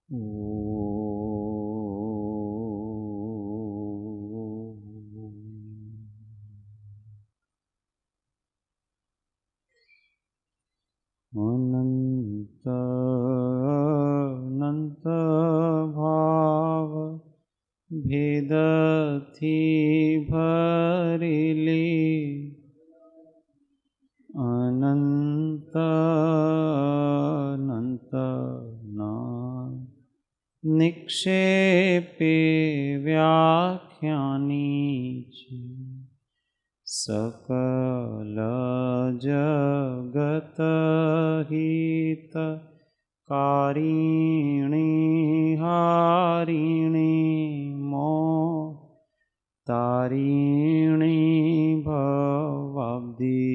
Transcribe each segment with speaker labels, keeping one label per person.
Speaker 1: अनंत अनंत भाव भेदथी भरेली अनंत अनंत ना निक्षेपे व्याख्यानी सकल जगत हित कारिणी हारिणी मो तारिणी भवाब्धि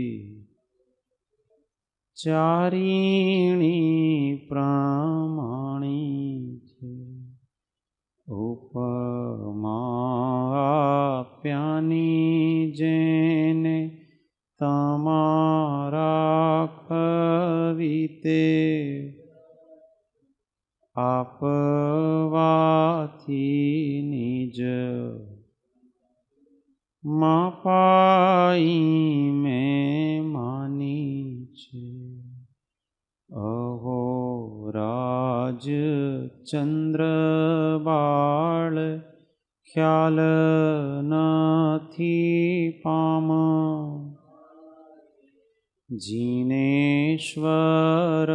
Speaker 1: चारिणी प्रमाणी उपमाप्यानी जेने तमारा कविते आपवाथी निज मापाई में मानी छे अहो राज चंद्र बाळ ख्याल नथी पाम जिनेश्वर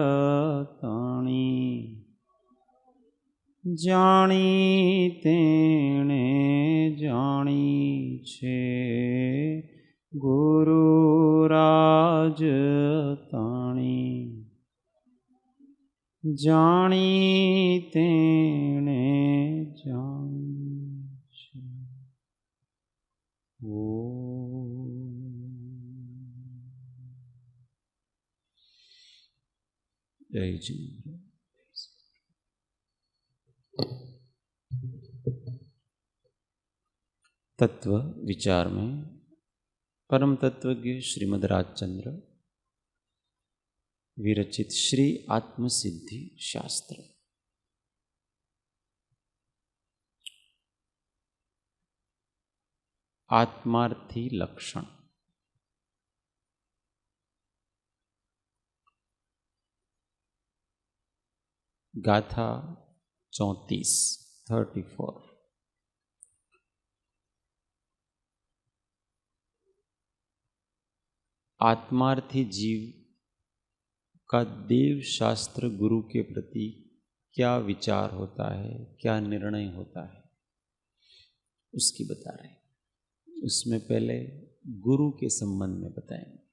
Speaker 1: तणी जाणी तेणे जाणी छे गुरुराज ताणी जाणी तेणे जाणी छे। जय जी। तत्व विचार में परम तत्वज्ञ श्रीमद् राजचंद्र विरचित श्री आत्मसिद्धि शास्त्र। आत्मार्थी लक्षण। गाथा 34। आत्मार्थी जीव का देव शास्त्र गुरु के प्रति क्या विचार होता है, क्या निर्णय होता है, उसकी बता रहे हैं। उसमें पहले गुरु के संबंध में बताएंगे।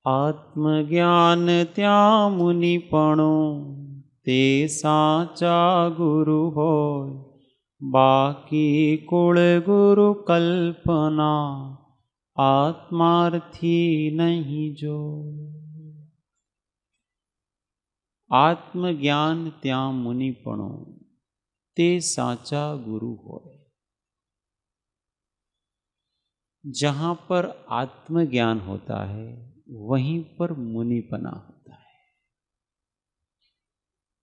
Speaker 1: आत्मज्ञान त्या मुनिपणो ते साचा गुरु होय, बाकी कुल गुरु कल्पना आत्मार्थी नहीं जो। आत्मज्ञान त्या मुनिपणो ते साचा गुरु होय। जहां पर आत्मज्ञान होता है वहीं पर मुनिपना होता है।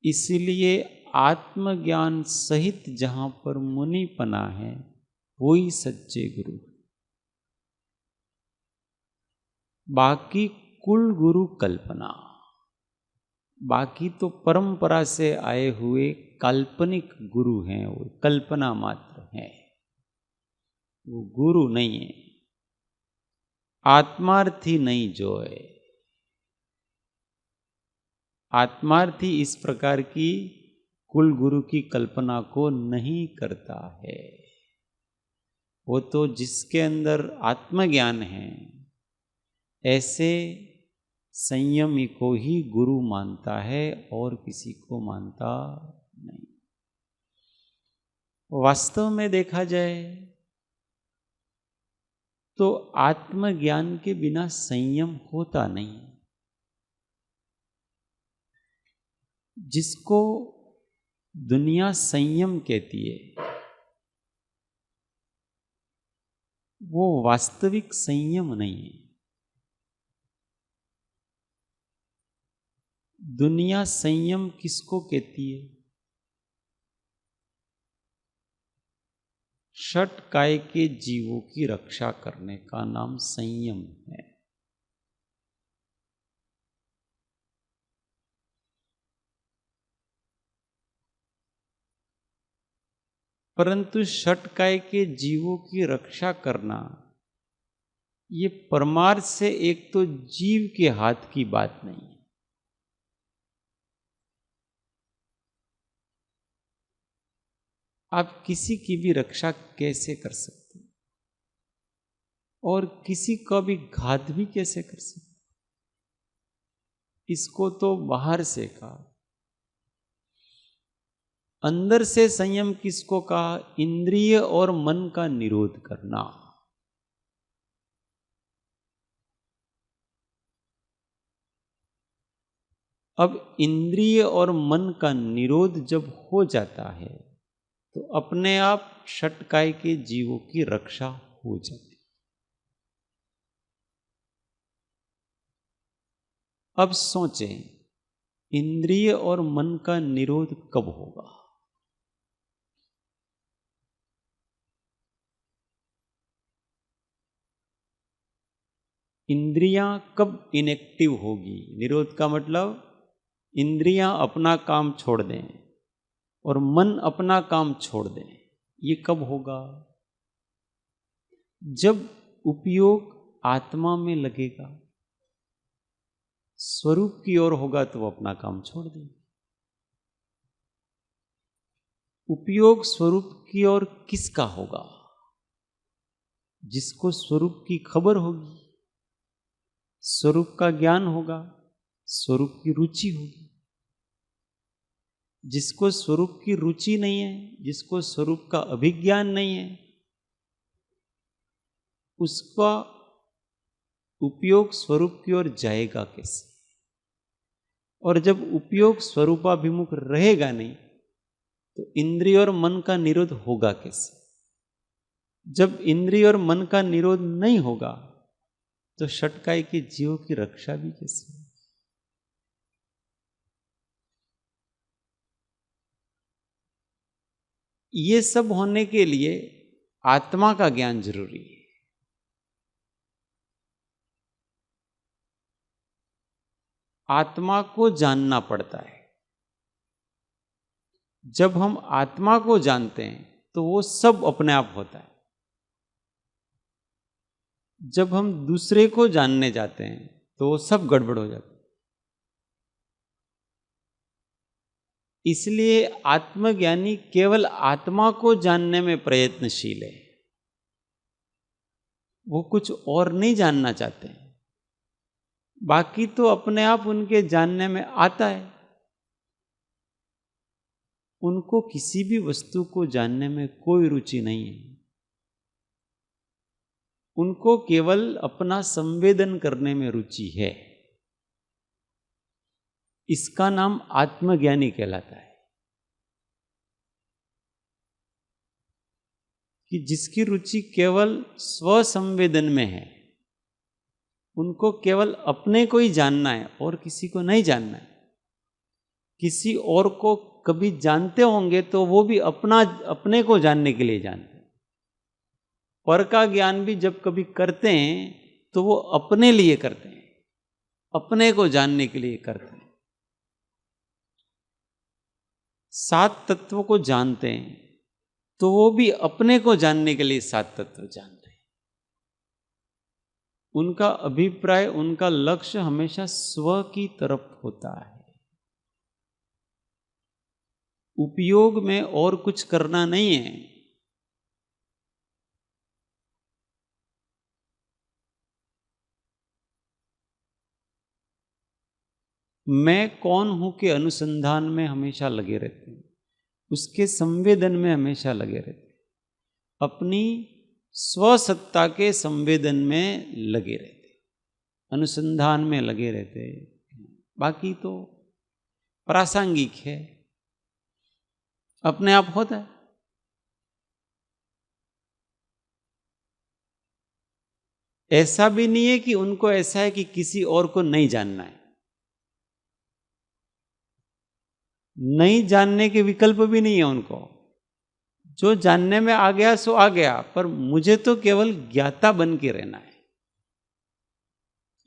Speaker 1: इसलिए आत्मज्ञान सहित जहां पर मुनिपना है वही सच्चे गुरु। बाकी कुल गुरु कल्पना, बाकी तो परंपरा से आए हुए काल्पनिक गुरु हैं, वो कल्पना मात्र है, वो गुरु नहीं है। आत्मार्थी नहीं जो है। आत्मार्थी इस प्रकार की कुल गुरु की कल्पना को नहीं करता है। वो तो जिसके अंदर आत्मज्ञान है ऐसे संयमी को ही गुरु मानता है और किसी को मानता नहीं। वास्तव में देखा जाए तो आत्मज्ञान के बिना संयम होता नहीं। जिसको दुनिया संयम कहती है वो वास्तविक संयम नहीं है। दुनिया संयम किसको कहती है? षट काय के जीवों की रक्षा करने का नाम संयम है। परंतु षट काय के जीवों की रक्षा करना ये परमार्थ से एक तो जीव के हाथ की बात नहीं है। आप किसी की भी रक्षा कैसे कर सकते हैं और किसी का भी घात भी कैसे कर सकते? इसको तो बाहर से कहा। अंदर से संयम किसको कहा? इंद्रिय और मन का निरोध करना। अब इंद्रिय और मन का निरोध जब हो जाता है तो अपने आप षटकाय के जीवों की रक्षा हो जाती। अब सोचें, इंद्रिय और मन का निरोध कब होगा? इंद्रियां कब इनएक्टिव होगी? निरोध का मतलब इंद्रियां अपना काम छोड़ दें और मन अपना काम छोड़ दें। ये कब होगा? जब उपयोग आत्मा में लगेगा, स्वरूप की ओर होगा तो वो अपना काम छोड़ दें। उपयोग स्वरूप की ओर किसका होगा? जिसको स्वरूप की खबर होगी, स्वरूप का ज्ञान होगा, स्वरूप की रुचि होगी। जिसको स्वरूप की रुचि नहीं है, जिसको स्वरूप का अभिज्ञान नहीं है, उसका उपयोग स्वरूप की ओर जाएगा कैसे? और जब उपयोग स्वरूपाभिमुख रहेगा नहीं तो इंद्रिय और मन का निरोध होगा कैसे? जब इंद्रिय और मन का निरोध नहीं होगा तो षटकाय के जीवों की रक्षा भी कैसे? ये सब होने के लिए आत्मा का ज्ञान जरूरी है। आत्मा को जानना पड़ता है। जब हम आत्मा को जानते हैं तो वो सब अपने आप होता है। जब हम दूसरे को जानने जाते हैं तो वो सब गड़बड़ हो जाता है। इसलिए आत्मज्ञानी केवल आत्मा को जानने में प्रयत्नशील है, वो कुछ और नहीं जानना चाहते हैं। बाकी तो अपने आप उनके जानने में आता है। उनको किसी भी वस्तु को जानने में कोई रुचि नहीं है। उनको केवल अपना संवेदन करने में रुचि है। इसका नाम आत्मज्ञानी कहलाता है। कि जिसकी रुचि केवल स्वसंवेदन में है, उनको केवल अपने को ही जानना है और किसी को नहीं जानना है। किसी और को कभी जानते होंगे तो वो भी अपने को जानने के लिए जानते हैं। पर का ज्ञान भी जब कभी करते हैं तो वो अपने लिए करते हैं, अपने को जानने के लिए करते हैं। सात तत्वों को जानते हैं तो वो भी अपने को जानने के लिए सात तत्व जानते हैं। उनका अभिप्राय, उनका लक्ष्य हमेशा स्व की तरफ होता है। उपयोग में और कुछ करना नहीं है। मैं कौन हूं के अनुसंधान में हमेशा लगे रहते हैं, उसके संवेदन में हमेशा लगे रहते हैं, अपनी स्वसत्ता के संवेदन में लगे रहते, अनुसंधान में लगे रहते। बाकी तो प्रासंगिक है, अपने आप होता है। ऐसा भी नहीं है कि उनको ऐसा है कि किसी और को नहीं जानना है। नहीं जानने के विकल्प भी नहीं है उनको। जो जानने में आ गया सो आ गया, पर मुझे तो केवल ज्ञाता बन के रहना है।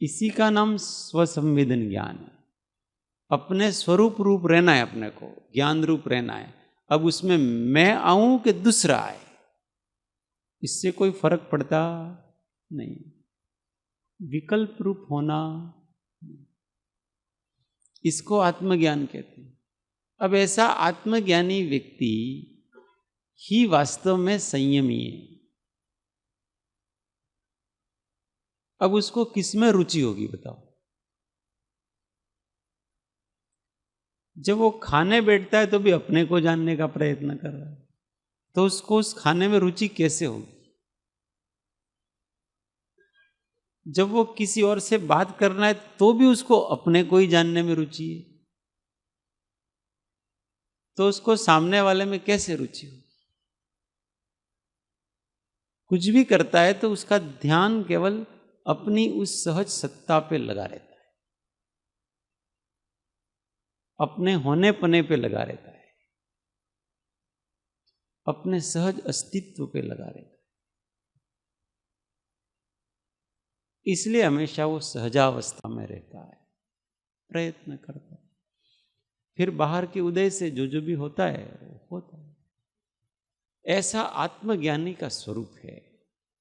Speaker 1: इसी का नाम स्वसंवेदन ज्ञान है। अपने स्वरूप रूप रहना है, अपने को ज्ञान रूप रहना है। अब उसमें मैं आऊं कि दूसरा आए, इससे कोई फर्क पड़ता नहीं। विकल्प रूप होना, इसको आत्मज्ञान कहते हैं। अब ऐसा आत्मज्ञानी व्यक्ति ही वास्तव में संयमी है। अब उसको किसमें रुचि होगी बताओ? जब वो खाने बैठता है तो भी अपने को जानने का प्रयत्न कर रहा है, तो उसको उस खाने में रुचि कैसे होगी? जब वो किसी और से बात करना है तो भी उसको अपने को ही जानने में रुचि है, तो उसको सामने वाले में कैसे रुचि होगी? कुछ भी करता है तो उसका ध्यान केवल अपनी उस सहज सत्ता पे लगा रहता है, अपने होने पने पे लगा रहता है, अपने सहज अस्तित्व पे लगा रहता है। इसलिए हमेशा वो सहजावस्था में रहता है, प्रयत्न करता है। फिर बाहर के उदय से जो भी होता है वो होता है। ऐसा आत्मज्ञानी का स्वरूप है।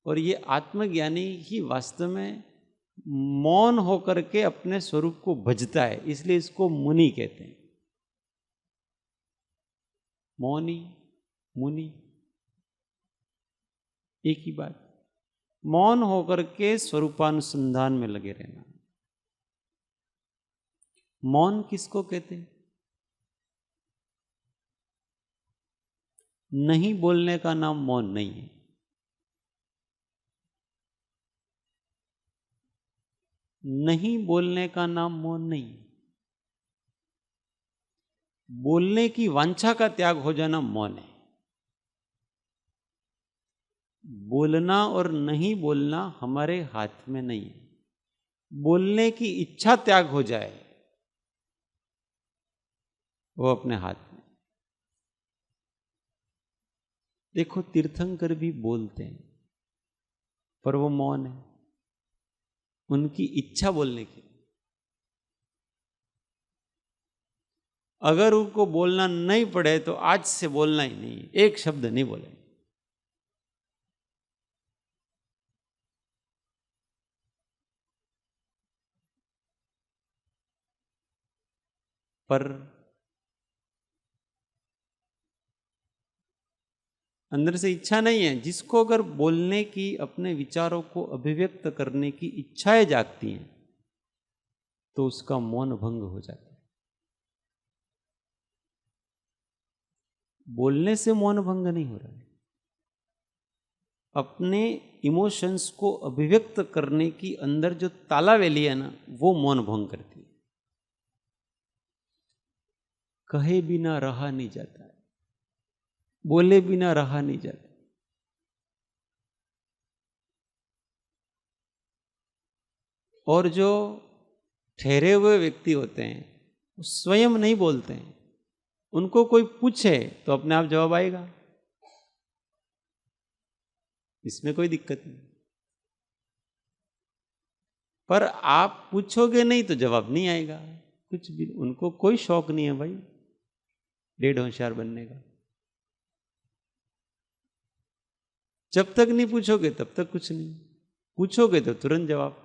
Speaker 1: और ये आत्मज्ञानी ही वास्तव में मौन होकर के अपने स्वरूप को भजता है, इसलिए इसको मुनि कहते हैं। मौनी, मुनि, एक ही बात। मौन होकर के स्वरूपानुसंधान में लगे रहना। मौन किसको कहते हैं? नहीं बोलने का नाम मौन नहीं है। नहीं बोलने का नाम मौन नहीं। बोलने की वांछा का त्याग हो जाना मौन है। बोलना और नहीं बोलना हमारे हाथ में नहीं है। बोलने की इच्छा त्याग हो जाए वो अपने हाथ में। देखो तीर्थंकर भी बोलते हैं पर वो मौन है, उनकी इच्छा बोलने की। अगर उनको बोलना नहीं पड़े तो आज से बोलना ही नहीं, एक शब्द नहीं बोले। पर अंदर से इच्छा नहीं है। जिसको अगर बोलने की, अपने विचारों को अभिव्यक्त करने की इच्छाएं जागती हैं तो उसका मौन भंग हो जाता है। बोलने से मौन भंग नहीं हो रहा है, अपने इमोशंस को अभिव्यक्त करने की अंदर जो तालावेली है ना, वो मौन भंग करती है। कहे बिना रहा नहीं जाता है, बोले बिना रहा नहीं जाता। और जो ठहरे हुए व्यक्ति होते हैं वो स्वयं नहीं बोलते हैं। उनको कोई पूछे तो अपने आप जवाब आएगा, इसमें कोई दिक्कत नहीं। पर आप पूछोगे नहीं तो जवाब नहीं आएगा कुछ भी। उनको कोई शौक नहीं है भाई डेढ़ होशियार बनने का। जब तक नहीं पूछोगे तब तक कुछ नहीं, पूछोगे तो तुरंत जवाब।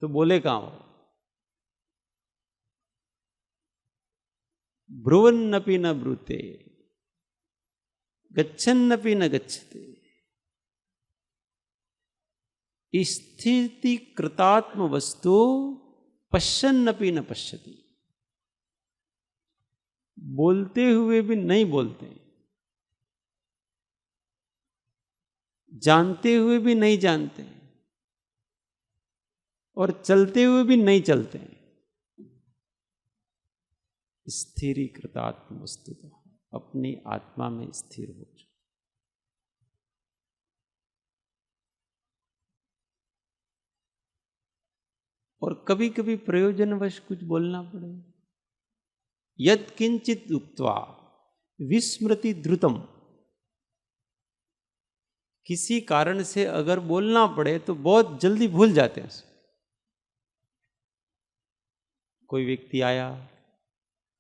Speaker 1: तो बोले कहां हो? ब्रुवन्नपि न ब्रूते, गच्छन्नपि न गच्छते, स्थिति कृतात्म वस्तु पश्यन्नपि न पश्यति। बोलते हुए भी नहीं बोलते, जानते हुए भी नहीं जानते, और चलते हुए भी नहीं चलते। स्थिरीकृतात्म वस्तुतः, अपनी आत्मा में स्थिर हो जाओ। और कभी कभी प्रयोजनवश कुछ बोलना पड़े, यद किंचित उक्त्वा विस्मृति द्रुतम। किसी कारण से अगर बोलना पड़े तो बहुत जल्दी भूल जाते हैं। कोई व्यक्ति आया,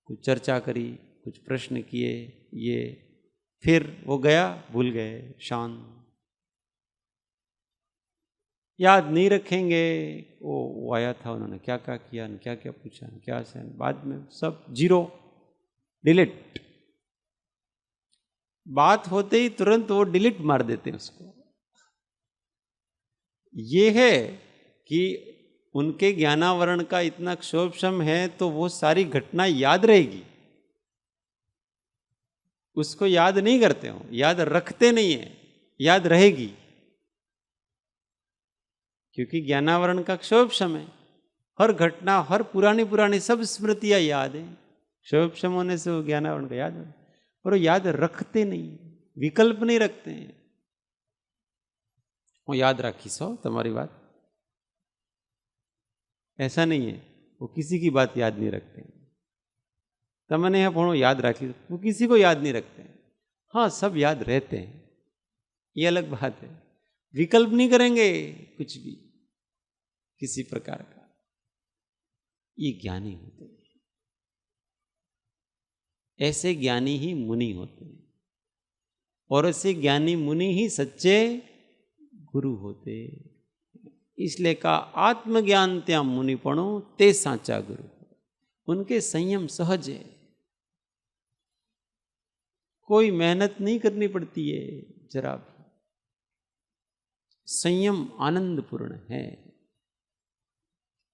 Speaker 1: कुछ चर्चा करी, कुछ प्रश्न किए, ये फिर वो गया, भूल गए, शांत, याद नहीं रखेंगे वो आया था, उन्होंने क्या क्या किया, क्या क्या पूछा, क्या से, बाद में सब जीरो, डिलीट। बात होते ही तुरंत वो डिलीट मार देते हैं उसको। ये है कि उनके ज्ञानावरण का इतना क्षोभक्षम है तो वो सारी घटना याद रहेगी, उसको याद नहीं करते हो, याद रखते नहीं है, याद रहेगी, क्योंकि ज्ञानावरण का क्षोभक्षम है। हर घटना, हर पुरानी पुरानी सब स्मृतियां याद है। क्षोभक्षम होने से वो ज्ञानावरण का याद है, पर वो याद रखते नहीं, विकल्प नहीं रखते हैं। वो याद राखी सो तुम्हारी बात, ऐसा नहीं है। वो किसी की बात याद नहीं रखते हैं। तमने यहाँ पढ़ो याद राखी, वो किसी को याद नहीं रखते हैं। हाँ, सब याद रहते हैं, ये अलग बात है। विकल्प नहीं करेंगे कुछ भी किसी प्रकार का। ये ज्ञानी होते हैं, ऐसे ज्ञानी ही मुनि होते हैं, और ऐसे ज्ञानी मुनि ही सच्चे गुरु होते। इसलिए कहा आत्मज्ञान त्या मुनि पणो ते साचा गुरु। उनके संयम सहज है, कोई मेहनत नहीं करनी पड़ती है जरा भी। संयम आनंदपूर्ण है।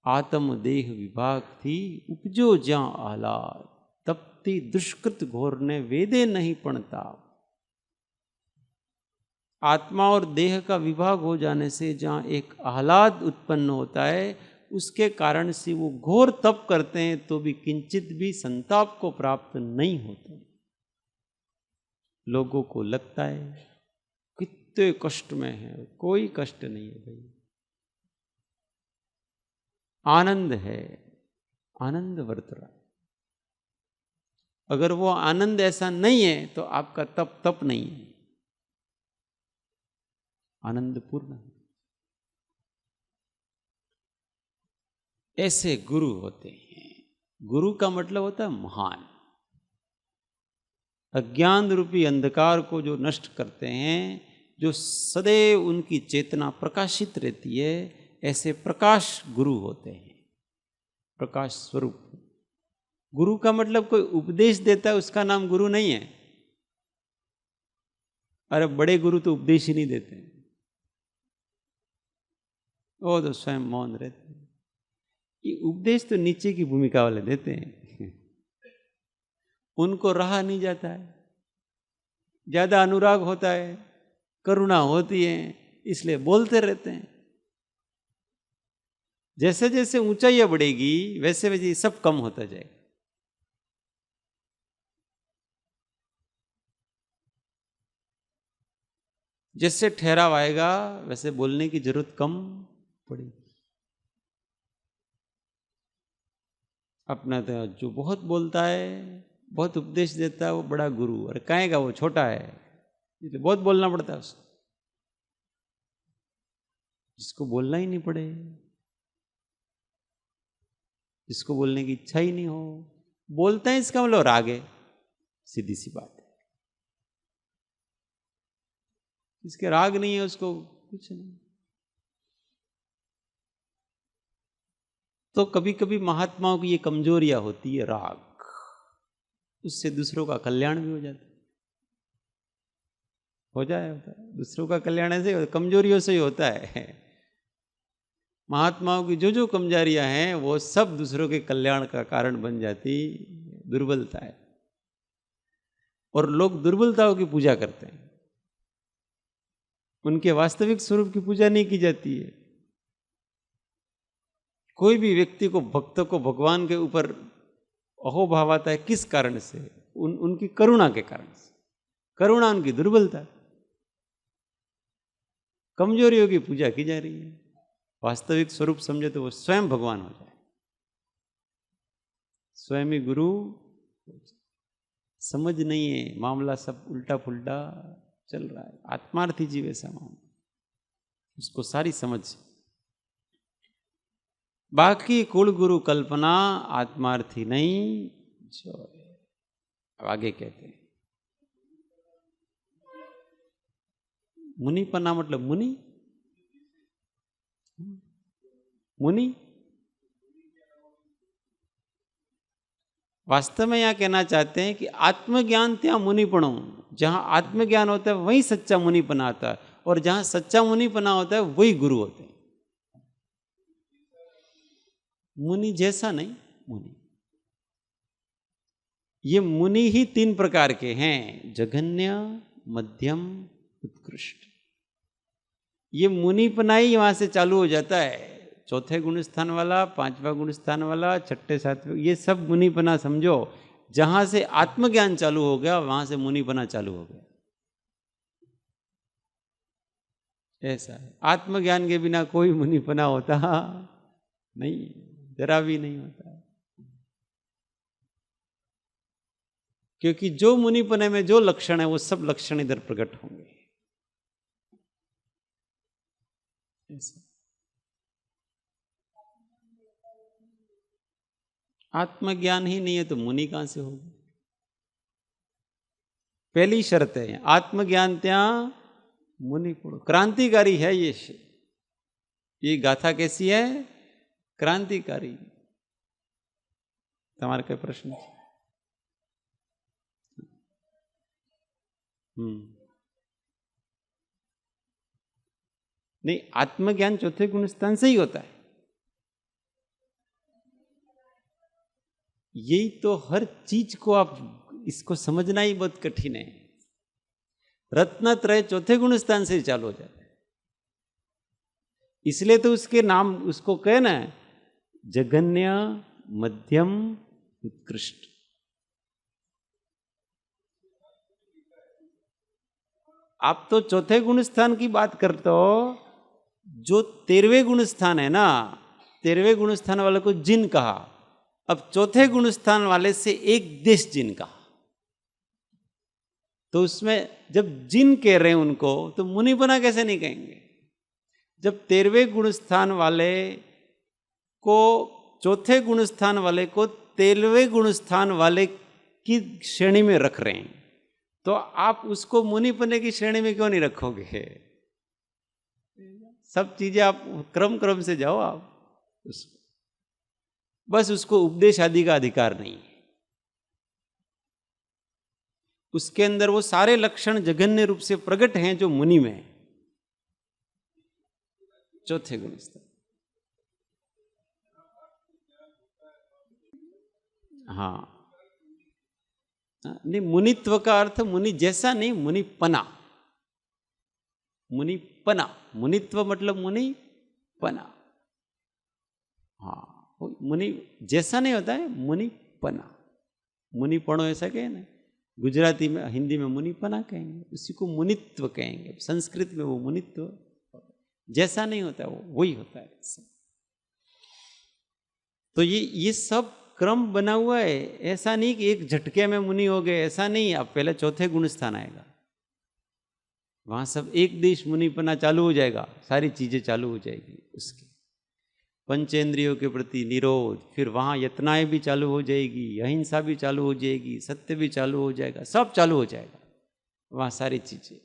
Speaker 1: आत्म देह विभाग थी उपजो ज्या आह्लाद, तपती दुष्कृत घोर ने वेदे नहीं पणता। आत्मा और देह का विभाग हो जाने से जहाँ एक आह्लाद उत्पन्न होता है, उसके कारण से वो घोर तप करते हैं तो भी किंचित भी संताप को प्राप्त नहीं होते। लोगों को लगता है कितने कष्ट में है, कोई कष्ट नहीं है भाई, आनंद है, आनंद वर्त रहा है। अगर वो आनंद ऐसा नहीं है तो आपका तप तप नहीं है, आनंद पूर्ण है। ऐसे गुरु होते हैं। गुरु का मतलब होता है महान। अज्ञान रूपी अंधकार को जो नष्ट करते हैं, जो सदैव उनकी चेतना प्रकाशित रहती है, ऐसे प्रकाश गुरु होते हैं, प्रकाश स्वरूप। गुरु का मतलब कोई उपदेश देता है उसका नाम गुरु नहीं है। अरे बड़े गुरु तो उपदेश ही नहीं देते, वो तो स्वयं मौन रहते हैं। ये उपदेश तो नीचे की भूमिका वाले देते हैं, उनको रहा नहीं जाता है, ज्यादा अनुराग होता है, करुणा होती है, इसलिए बोलते रहते हैं। जैसे जैसे ऊंचाइयां बढ़ेगी वैसे वैसे सब कम होता जाएगा। जैसे ठहराव आएगा वैसे बोलने की जरूरत कम पड़ेगी। अपना तो जो बहुत बोलता है, बहुत उपदेश देता है, वो बड़ा गुरु, और कहेगा वो छोटा है, इसलिए बहुत बोलना पड़ता है उसको। जिसको बोलना ही नहीं पड़े, जिसको बोलने की इच्छा ही नहीं हो, बोलते हैं, इसका मतलब राग है, सीधी सी बात है। इसके राग नहीं है उसको कुछ नहीं। तो कभी कभी महात्माओं की ये कमजोरियां होती है, राग, उससे दूसरों का कल्याण भी हो जाता है, होता है। दूसरों का कल्याण ऐसे कमजोरियों से ही होता है। महात्माओं की जो जो कमजोरियां हैं वो सब दूसरों के कल्याण का कारण बन जाती, दुर्बलता है। और लोग दुर्बलताओं की पूजा करते हैं, उनके वास्तविक स्वरूप की पूजा नहीं की जाती है। कोई भी व्यक्ति को, भक्त को भगवान के ऊपर अहोभाव आता है, किस कारण से? उनकी करुणा के कारण से। करुणा उनकी दुर्बलता, कमजोरियों की पूजा की जा रही है। वास्तविक स्वरूप समझे तो वो स्वयं भगवान हो जाए, स्वयं ही गुरु समझ नहीं है, मामला सब उल्टा पुल्टा चल रहा है। आत्मार्थी जीव ऐसा मामला, उसको सारी समझ। बाकी कुल गुरु कल्पना आत्मार्थी नहीं जो है। अब आगे कहते हैं मुनिपना मतलब मुनि, मुनि वास्तव में यहां कहना चाहते हैं कि आत्मज्ञान त्या मुनिपणो, जहां आत्मज्ञान होता है वही सच्चा मुनिपना आता है, और जहां सच्चा मुनिपना होता है वही गुरु होते हैं। मुनि जैसा नहीं, मुनि। ये मुनि ही 3 प्रकार के हैं, जघन्य, मध्यम, उत्कृष्ट। ये मुनिपना ही वहां से चालू हो जाता है। चौथे गुण स्थान वाला, 5वां गुण स्थान वाला, 6ठे 7वें, ये सब मुनिपना समझो। जहां से आत्मज्ञान चालू हो गया वहां से मुनिपना चालू हो गया। ऐसा है। आत्मज्ञान के बिना कोई मुनिपना होता नहीं, जरा भी नहीं होता। क्योंकि जो मुनिपने में जो लक्षण है वो सब लक्षण इधर प्रकट होंगे। ऐसा आत्मज्ञान ही नहीं है तो मुनि कहां से होगा? पहली शर्त है आत्मज्ञान त्या मुनि पुण। क्रांतिकारी है ये गाथा कैसी है? क्रांतिकारी। तुम्हारा क्या प्रश्न? नहीं, आत्मज्ञान चौथे गुण स्थान से ही होता है। यही तो हर चीज को आप इसको समझना ही बहुत कठिन है। रत्नत्रय चौथे गुण स्थान से ही चालू हो जाता है। इसलिए तो उसके नाम उसको कहे ना, जघन्य, मध्यम, उत्कृष्ट। आप तो चौथे गुण स्थान की बात करते हो, जो 13वें गुण स्थान है ना, 13वें गुण स्थान वाले को जिन कहा। अब चौथे गुण स्थान वाले से एक देश जिन कहा, तो उसमें जब जिन कह रहे हैं उनको तो मुनिपना कैसे नहीं कहेंगे? जब 13वें गुण स्थान वाले को, चौथे गुण स्थान वाले को 13वें गुण स्थान वाले की श्रेणी में रख रहे हैं, तो आप उसको मुनिपने की श्रेणी में क्यों नहीं रखोगे? सब चीजें आप क्रम से जाओ आप उसको, बस उसको उपदेश आदि का अधिकार नहीं है। उसके अंदर वो सारे लक्षण जघन्य रूप से प्रकट हैं जो मुनि में है। चौथे गुण स्थान। हाँ, नहीं, मुनित्व का अर्थ मुनि जैसा नहीं, मुनिपना। मुनिपना, मुनित्व मतलब मुनिपना। हाँ, मुनि जैसा नहीं होता है, मुनिपना। मुनिपणो ऐसा कहे ना, गुजराती में, हिंदी में मुनिपना कहेंगे, उसी को मुनित्व कहेंगे। संस्कृत में वो मुनित्व जैसा नहीं होता, वो वही होता है। तो ये सब क्रम बना हुआ है। ऐसा नहीं कि एक झटके में मुनि हो गए, ऐसा नहीं। अब पहले चौथे गुण स्थान आएगा, वहां सब एक देश मुनिपना चालू हो जाएगा, सारी चीजें चालू हो जाएगी उसकी। पंचेंद्रियों के प्रति निरोध, फिर वहां यत्नाएं भी चालू हो जाएगी, अहिंसा भी चालू हो जाएगी, सत्य भी चालू हो जाएगा, सब चालू हो जाएगा वहां सारी चीजें।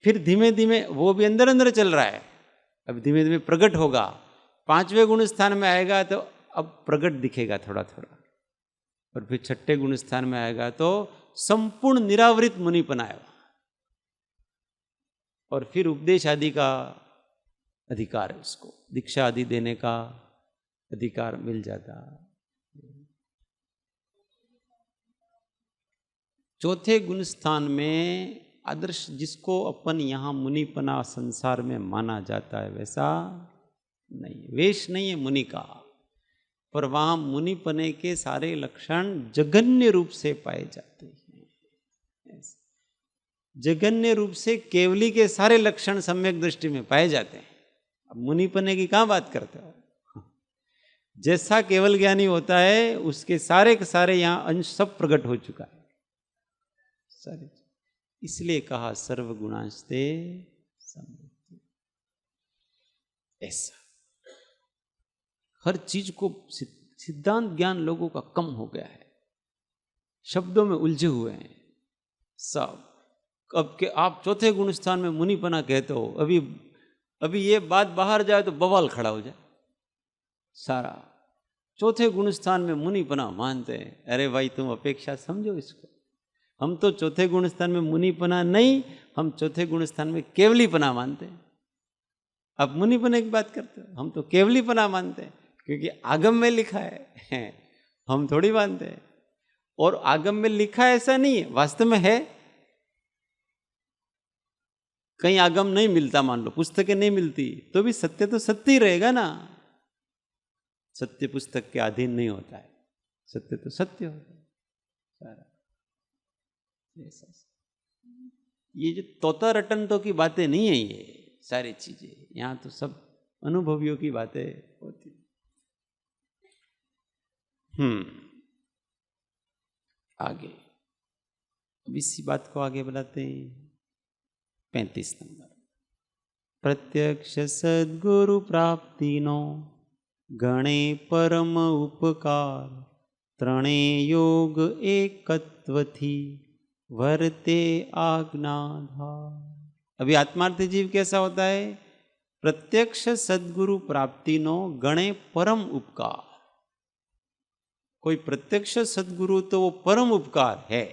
Speaker 1: फिर धीमे धीमे वो भी अंदर अंदर चल रहा है, अब धीमे धीमे प्रकट होगा। 5वें गुण स्थान में आएगा तो अब प्रकट दिखेगा थोड़ा थोड़ा, और फिर 6ठे गुण स्थान में आएगा तो संपूर्ण निरावृत मुनिपना आएगा, और फिर उपदेश आदि का अधिकार है, उसको दीक्षा आदि देने का अधिकार मिल जाता। चौथे गुण स्थान में आदर्श जिसको अपन यहाँ मुनिपना संसार में माना जाता है वैसा नहीं, वेश नहीं है मुनि का, पर वहाँ मुनिपने के सारे लक्षण जघन्य रूप से पाए जाते हैं। जघन्य रूप से केवली के सारे लक्षण सम्यक दृष्टि में पाए जाते हैं। अब मुनिपने की कहाँ बात करते हो? जैसा केवल ज्ञानी होता है उसके सारे के सारे यहाँ अंश सब प्रकट हो चुका है सारे। इसलिए कहा सर्वगुणांस्ते समृद्धि। ऐसा हर चीज को सिद्धांत ज्ञान लोगों का कम हो गया है, शब्दों में उलझे हुए हैं सब। अब के आप चौथे गुण स्थान में मुनिपना कहते हो, अभी ये बात बाहर जाए तो बवाल खड़ा हो जाए सारा। चौथे गुण स्थान में मुनिपना मानते हैं। अरे भाई तुम अपेक्षा समझो इसको। हम तो चौथे गुण स्थान में मुनिपना नहीं, हम चौथे गुण स्थान में केवलीपना मानते हैं। आप मुनिपने की बात करते हो, हम तो केवलीपना मानते हैं, क्योंकि आगम में लिखा है हम थोड़ी मानते हैं। और आगम में लिखा है ऐसा नहीं है, वास्तव में है। कहीं आगम नहीं मिलता, मान लो पुस्तकें नहीं मिलती, तो भी सत्य तो सत्य ही रहेगा ना। सत्य पुस्तक के अधीन नहीं होता है, सत्य तो सत्य होता है सारा। ये जो तोता रटंतों की बातें नहीं है, ये सारी चीजें यहाँ तो सब अनुभवियों की बातें होती। आगे अब इसी बात को आगे बढ़ाते हैं। 35 नंबर, प्रत्यक्ष सद्गुरु प्राप्ति नो गणे परम उपकार, त्रणे योग एकत्व थी वर्ते आज्ञाधार। अभी आत्मार्थी जीव कैसा होता है? प्रत्यक्ष सद्गुरु प्राप्ति नो गणे परम उपकार। कोई प्रत्यक्ष सद्गुरु तो वो परम उपकार है।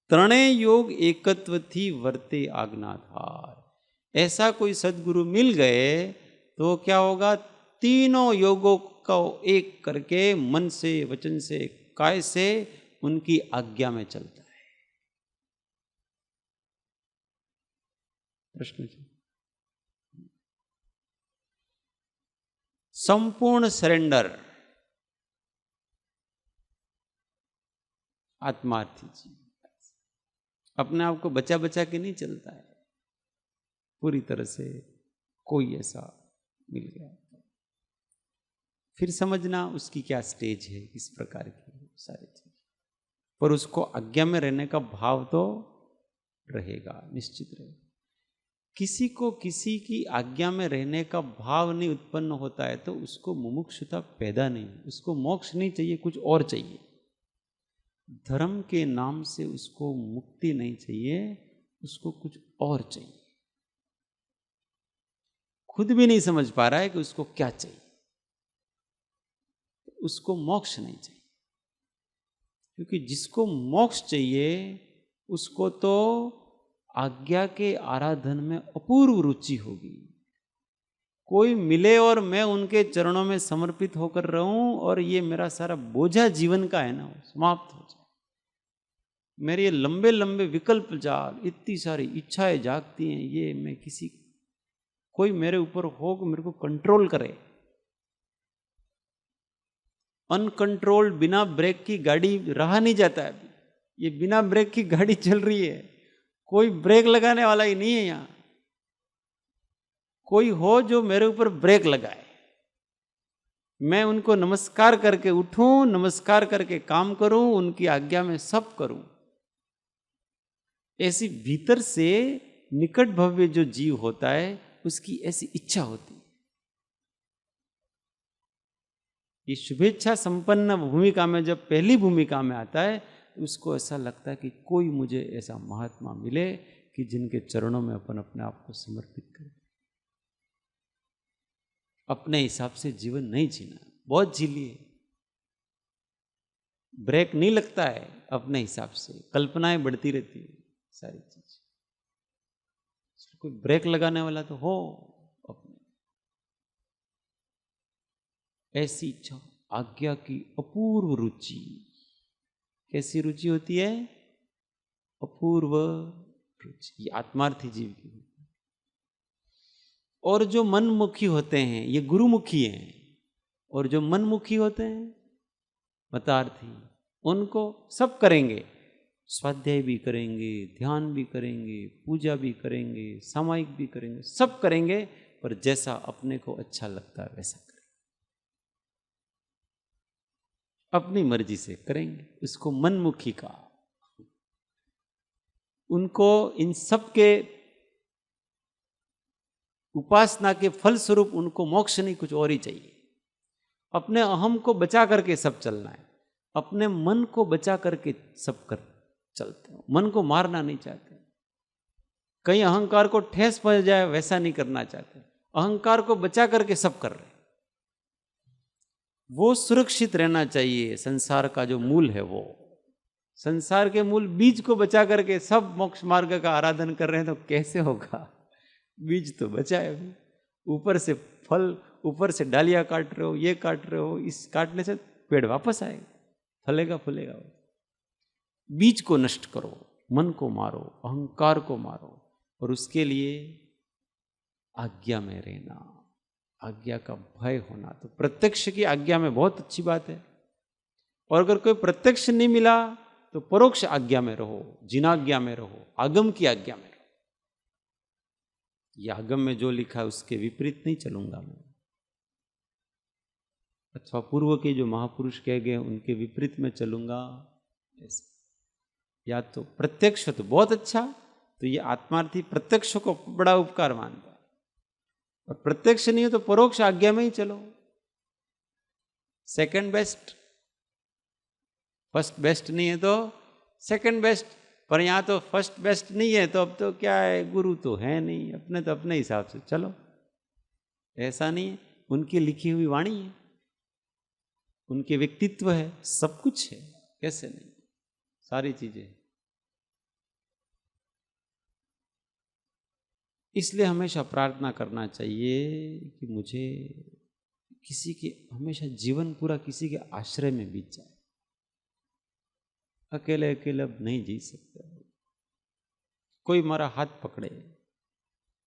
Speaker 1: त्रणेय योग एकत्व थी वर्ते आज्ञाधार। ऐसा कोई सद्गुरु मिल गए तो क्या होगा? तीनों योगों को एक करके मन से, वचन से, काय से उनकी आज्ञा में चलता है। प्रश्न संपूर्ण सरेंडर आत्मार्थी जी अपने आप को बचा बचा के नहीं चलता है, पूरी तरह से कोई ऐसा मिल गया फिर समझना उसकी क्या स्टेज है, किस प्रकार की सारी चीज, पर उसको आज्ञा में रहने का भाव तो रहेगा, निश्चित रहेगा। किसी को किसी की आज्ञा में रहने का भाव नहीं उत्पन्न होता है तो उसको मुमुक्षुता पैदा नहीं, उसको मोक्ष नहीं चाहिए, कुछ और चाहिए। धर्म के नाम से उसको मुक्ति नहीं चाहिए, उसको कुछ और चाहिए। खुद भी नहीं समझ पा रहा है कि उसको क्या चाहिए, उसको मोक्ष नहीं चाहिए। क्योंकि जिसको मोक्ष चाहिए उसको तो आज्ञा के आराधन में अपूर्व रुचि होगी। कोई मिले और मैं उनके चरणों में समर्पित होकर रहूं और ये मेरा सारा बोझा जीवन का है ना वो समाप्त हो जाए। मेरे ये लंबे लंबे विकल्प जाल, इतनी सारी इच्छाएं जागती हैं, ये मैं किसी कोई मेरे ऊपर हो कि मेरे को कंट्रोल करे। अनकंट्रोल्ड बिना ब्रेक की गाड़ी रहा नहीं जाता है। अभी ये बिना ब्रेक की गाड़ी चल रही है, कोई ब्रेक लगाने वाला ही नहीं है यहां। कोई हो जो मेरे ऊपर ब्रेक लगाए, मैं उनको नमस्कार करके उठूं, नमस्कार करके काम करूं, उनकी आज्ञा में सब करूं। ऐसी भीतर से निकट भव्य जो जीव होता है उसकी ऐसी इच्छा होती है। ये शुभेच्छा संपन्न भूमिका में जब पहली भूमिका में आता है उसको ऐसा लगता है कि कोई मुझे ऐसा महात्मा मिले कि जिनके चरणों में अपन अपने आप को समर्पित करें। अपने हिसाब से जीवन नहीं जीना, बहुत जी लिए, ब्रेक नहीं लगता है अपने हिसाब से, कल्पनाएं बढ़ती रहती है सारी चीज। कोई ब्रेक लगाने वाला तो हो अपने। ऐसी इच्छा, आज्ञा की अपूर्व रुचि। कैसी रुचि होती है? अपूर्व रुचि, ये आत्मार्थी जीव की। और जो मनमुखी होते हैं ये गुरुमुखी हैं, और जो मनमुखी होते हैं मतार्थी, उनको सब करेंगे, स्वाध्याय भी करेंगे, ध्यान भी करेंगे, पूजा भी करेंगे, सामायिक भी करेंगे, सब करेंगे, पर जैसा अपने को अच्छा लगता है वैसा करें, अपनी मर्जी से करेंगे। उसको मनमुखी का, उनको इन सब के उपासना के फल स्वरूप उनको मोक्ष नहीं, कुछ और ही चाहिए। अपने अहम को बचा करके सब चलना है, अपने मन को बचा करके सब कर चलते हैं, मन को मारना नहीं चाहते। कहीं अहंकार को ठेस पहुंच जाए वैसा नहीं करना चाहते, अहंकार को बचा करके सब कर रहे। वो सुरक्षित रहना चाहिए। संसार का जो मूल है, वो संसार के मूल बीज को बचा करके सब मोक्ष मार्ग का आराधन कर रहे हैं, तो कैसे होगा? बीज तो बचा है अभी, ऊपर से फल, ऊपर से डालियां काट रहे हो, ये काट रहे हो, इस काटने से पेड़ वापस आएगा, फलेगा फूलेगा। बीज को नष्ट करो, मन को मारो, अहंकार को मारो, और उसके लिए आज्ञा में रहना, आज्ञा का भय होना। तो प्रत्यक्ष की आज्ञा में बहुत अच्छी बात है, और अगर कोई प्रत्यक्ष नहीं मिला तो परोक्ष आज्ञा में रहो, जिनाज्ञा में रहो, आगम की आज्ञा में रहो। ये आगम में जो लिखा है उसके विपरीत नहीं चलूंगा मैं, अथवा पूर्व के जो महापुरुष कह गए उनके विपरीत में चलूंगा, ऐसे। या तो प्रत्यक्ष तो बहुत अच्छा, तो ये आत्मार्थी प्रत्यक्ष को बड़ा उपकार मानता है, और प्रत्यक्ष नहीं है तो परोक्ष आज्ञा में ही चलो। सेकंड बेस्ट, फर्स्ट बेस्ट नहीं है तो सेकंड बेस्ट, पर यहां तो फर्स्ट बेस्ट नहीं है, तो अब तो क्या है, गुरु तो है नहीं, अपने तो अपने हिसाब से चलो। ऐसा नहीं है, उनकी लिखी हुई वाणी है, उनके व्यक्तित्व है, सब कुछ है, कैसे नहीं, सारी चीजें। इसलिए हमेशा प्रार्थना करना चाहिए कि मुझे किसी के, हमेशा जीवन पूरा किसी के आश्रय में बीत जाए। अकेले अकेले अब नहीं जी सकते, कोई हमारा हाथ पकड़े,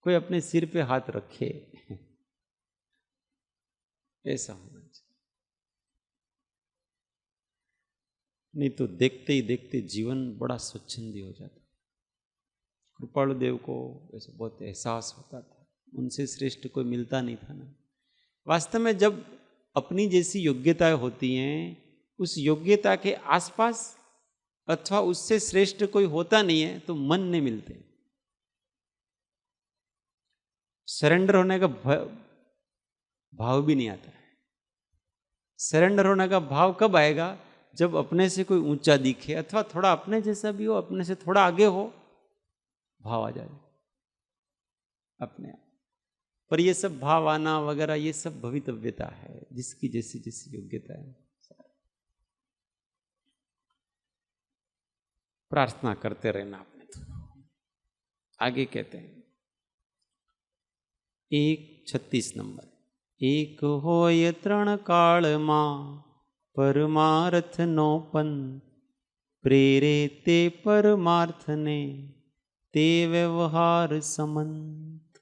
Speaker 1: कोई अपने सिर पे हाथ रखे, ऐसा होना चाहिए। नहीं तो देखते ही देखते जीवन बड़ा स्वच्छंदी हो जाता। कृपालु देव को ऐसा बहुत एहसास होता था, उनसे श्रेष्ठ कोई मिलता नहीं था ना। वास्तव में जब अपनी जैसी योग्यताएं होती हैं, उस योग्यता के आसपास अथवा उससे श्रेष्ठ कोई होता नहीं है, तो मन नहीं मिलते। सरेंडर होने का भाव भी नहीं आता है। सरेंडर होने का भाव कब आएगा? जब अपने से कोई ऊंचा दिखे, अथवा थोड़ा अपने जैसा भी हो, अपने से थोड़ा आगे हो, भाव आ जाए अपने आप। पर ये सब भाव आना वगैरह, ये सब भवितव्यता है, जिसकी जैसी जैसी योग्यता है। प्रार्थना करते रहना अपने तो। आगे कहते हैं 1:36 नंबर, एक होय त्रण काल मां परमार्थ नो पंथ, प्रेरे ते परमार्थ ने ते व्यवहार समंत।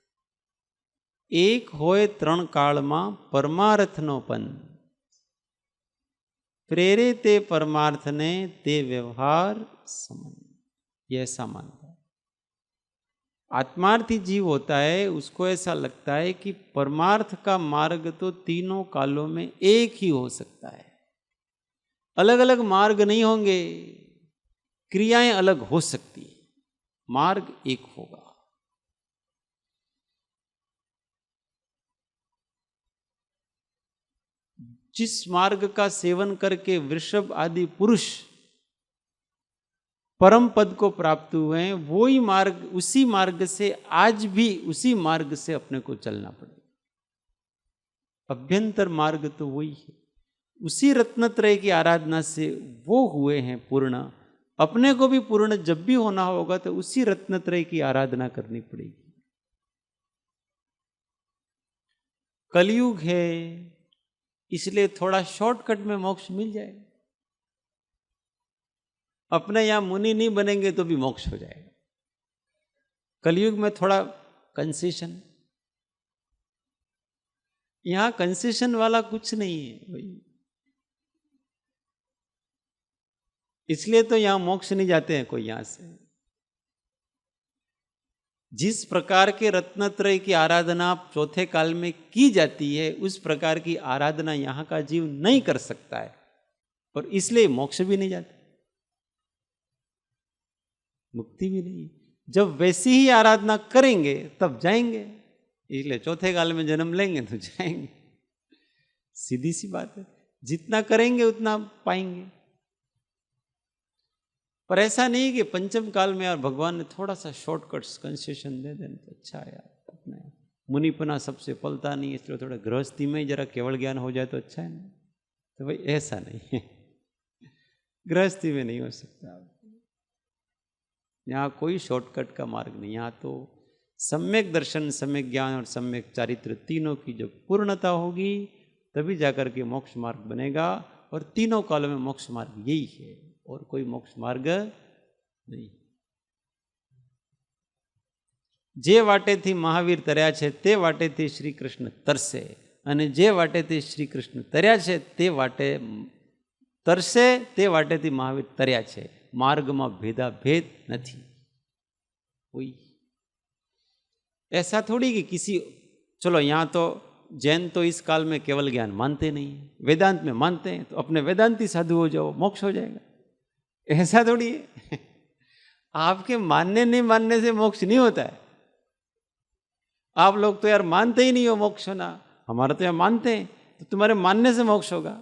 Speaker 1: एक होय त्रण काल मां परमार्थ नो पंथ, प्रेरे ते परमार्थ ने ते व्यवहार समंत। यह ऐसा मानता है। आत्मार्थी जीव होता है, उसको ऐसा लगता है कि परमार्थ का मार्ग तो तीनों कालों में एक ही हो सकता है, अलग अलग मार्ग नहीं होंगे, क्रियाएं अलग हो सकती है, मार्ग एक होगा। जिस मार्ग का सेवन करके वृषभ आदि पुरुष परम पद को प्राप्त हुए हैं, वो ही मार्ग, उसी मार्ग से आज भी उसी मार्ग से अपने को चलना पड़ेगा। अभ्यंतर मार्ग तो वही है, उसी रत्नत्रय की आराधना से वो हुए हैं पूर्ण। अपने को भी पूर्ण जब भी होना होगा तो उसी रत्नत्रय की आराधना करनी पड़ेगी। कलयुग है, इसलिए थोड़ा शॉर्टकट में मोक्ष मिल जाएगा। अपने यहां मुनि नहीं बनेंगे तो भी मोक्ष हो जाएगा। कलयुग में थोड़ा कंसेशन, यहां कंसेशन वाला कुछ नहीं है भाई, इसलिए तो यहां मोक्ष नहीं जाते हैं कोई यहां से। जिस प्रकार के रत्नत्रय की आराधना चौथे काल में की जाती है, उस प्रकार की आराधना यहाँ का जीव नहीं कर सकता है, और इसलिए मोक्ष भी नहीं जाता, मुक्ति भी नहीं। जब वैसी ही आराधना करेंगे तब जाएंगे, इसलिए चौथे काल में जन्म लेंगे तो जाएंगे। सीधी सी बात है, जितना करेंगे उतना पाएंगे। पर ऐसा नहीं कि पंचम काल में यार भगवान ने थोड़ा सा शॉर्टकट्स कंसेशन दे देना तो अच्छा है यार, अपने मुनिपना सबसे पलता नहीं, इसलिए थोड़ा गृहस्थी में ही जरा केवल ज्ञान हो जाए तो अच्छा है ना। तो भाई ऐसा नहीं है, गृहस्थी में नहीं हो सकता। यहाँ कोई शॉर्टकट का मार्ग नहीं, यहाँ तो सम्यक दर्शन, सम्यक ज्ञान और सम्यक चारित्र तीनों की जब पूर्णता होगी तभी जाकर के मोक्ष मार्ग बनेगा। और तीनों कालों में मोक्ष मार्ग यही है, और कोई मोक्ष मार्ग नहीं। जे वाटेથી મહાવીર તર્યા છે તે વાટેથી શ્રી કૃષ્ણ તરસે, અને જે વાટેથી શ્રી કૃષ્ણ તર્યા છે તે વાટે તરસે, તે વાટેથી મહાવીર તર્યા છે। માર્ગમાં ભેદાભેદ નથી कोई। ऐसा थोड़ी कि किसी, चलो यहाँ तो जैन तो इस काल में केवल ज्ञान मानते नहीं है, वेदांत में मानते हैं, तो अपने वेदांती साधु हो जाओ, मोक्ष हो जाएगा, ऐसा थोड़ी है। आपके मानने नहीं मानने से मोक्ष नहीं होता है। आप लोग तो यार मानते ही नहीं हो मोक्ष होना, हमारा तो यार मानते हैं, तो तुम्हारे मानने से मोक्ष होगा।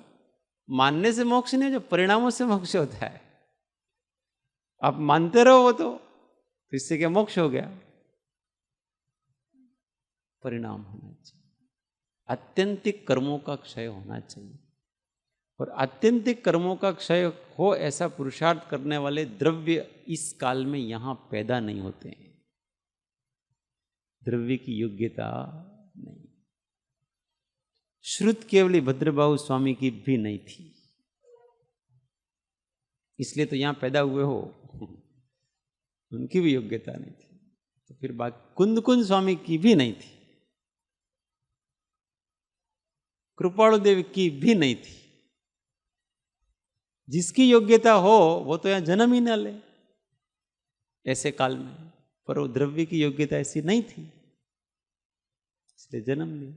Speaker 1: मानने से मोक्ष नहीं, जो परिणामों से मोक्ष होता है। आप मानते रहो वो तो इससे क्या मोक्ष हो गया? परिणाम होना चाहिए, आत्यंतिक कर्मों का क्षय होना चाहिए। और आत्यंतिक कर्मों का क्षय हो ऐसा पुरुषार्थ करने वाले द्रव्य इस काल में यहाँ पैदा नहीं होते हैं। द्रव्य की योग्यता नहीं, श्रुत केवली भद्रबाहु स्वामी की भी नहीं थी, इसलिए तो यहाँ पैदा हुए हो, उनकी भी योग्यता नहीं थी। तो फिर बात कुंद स्वामी की भी नहीं थी, कृपाणु देव की भी नहीं थी। जिसकी योग्यता हो वो तो यहाँ जन्म ही न ले ऐसे काल में, पर वो द्रव्य की योग्यता ऐसी नहीं थी, इसलिए जन्म लिया।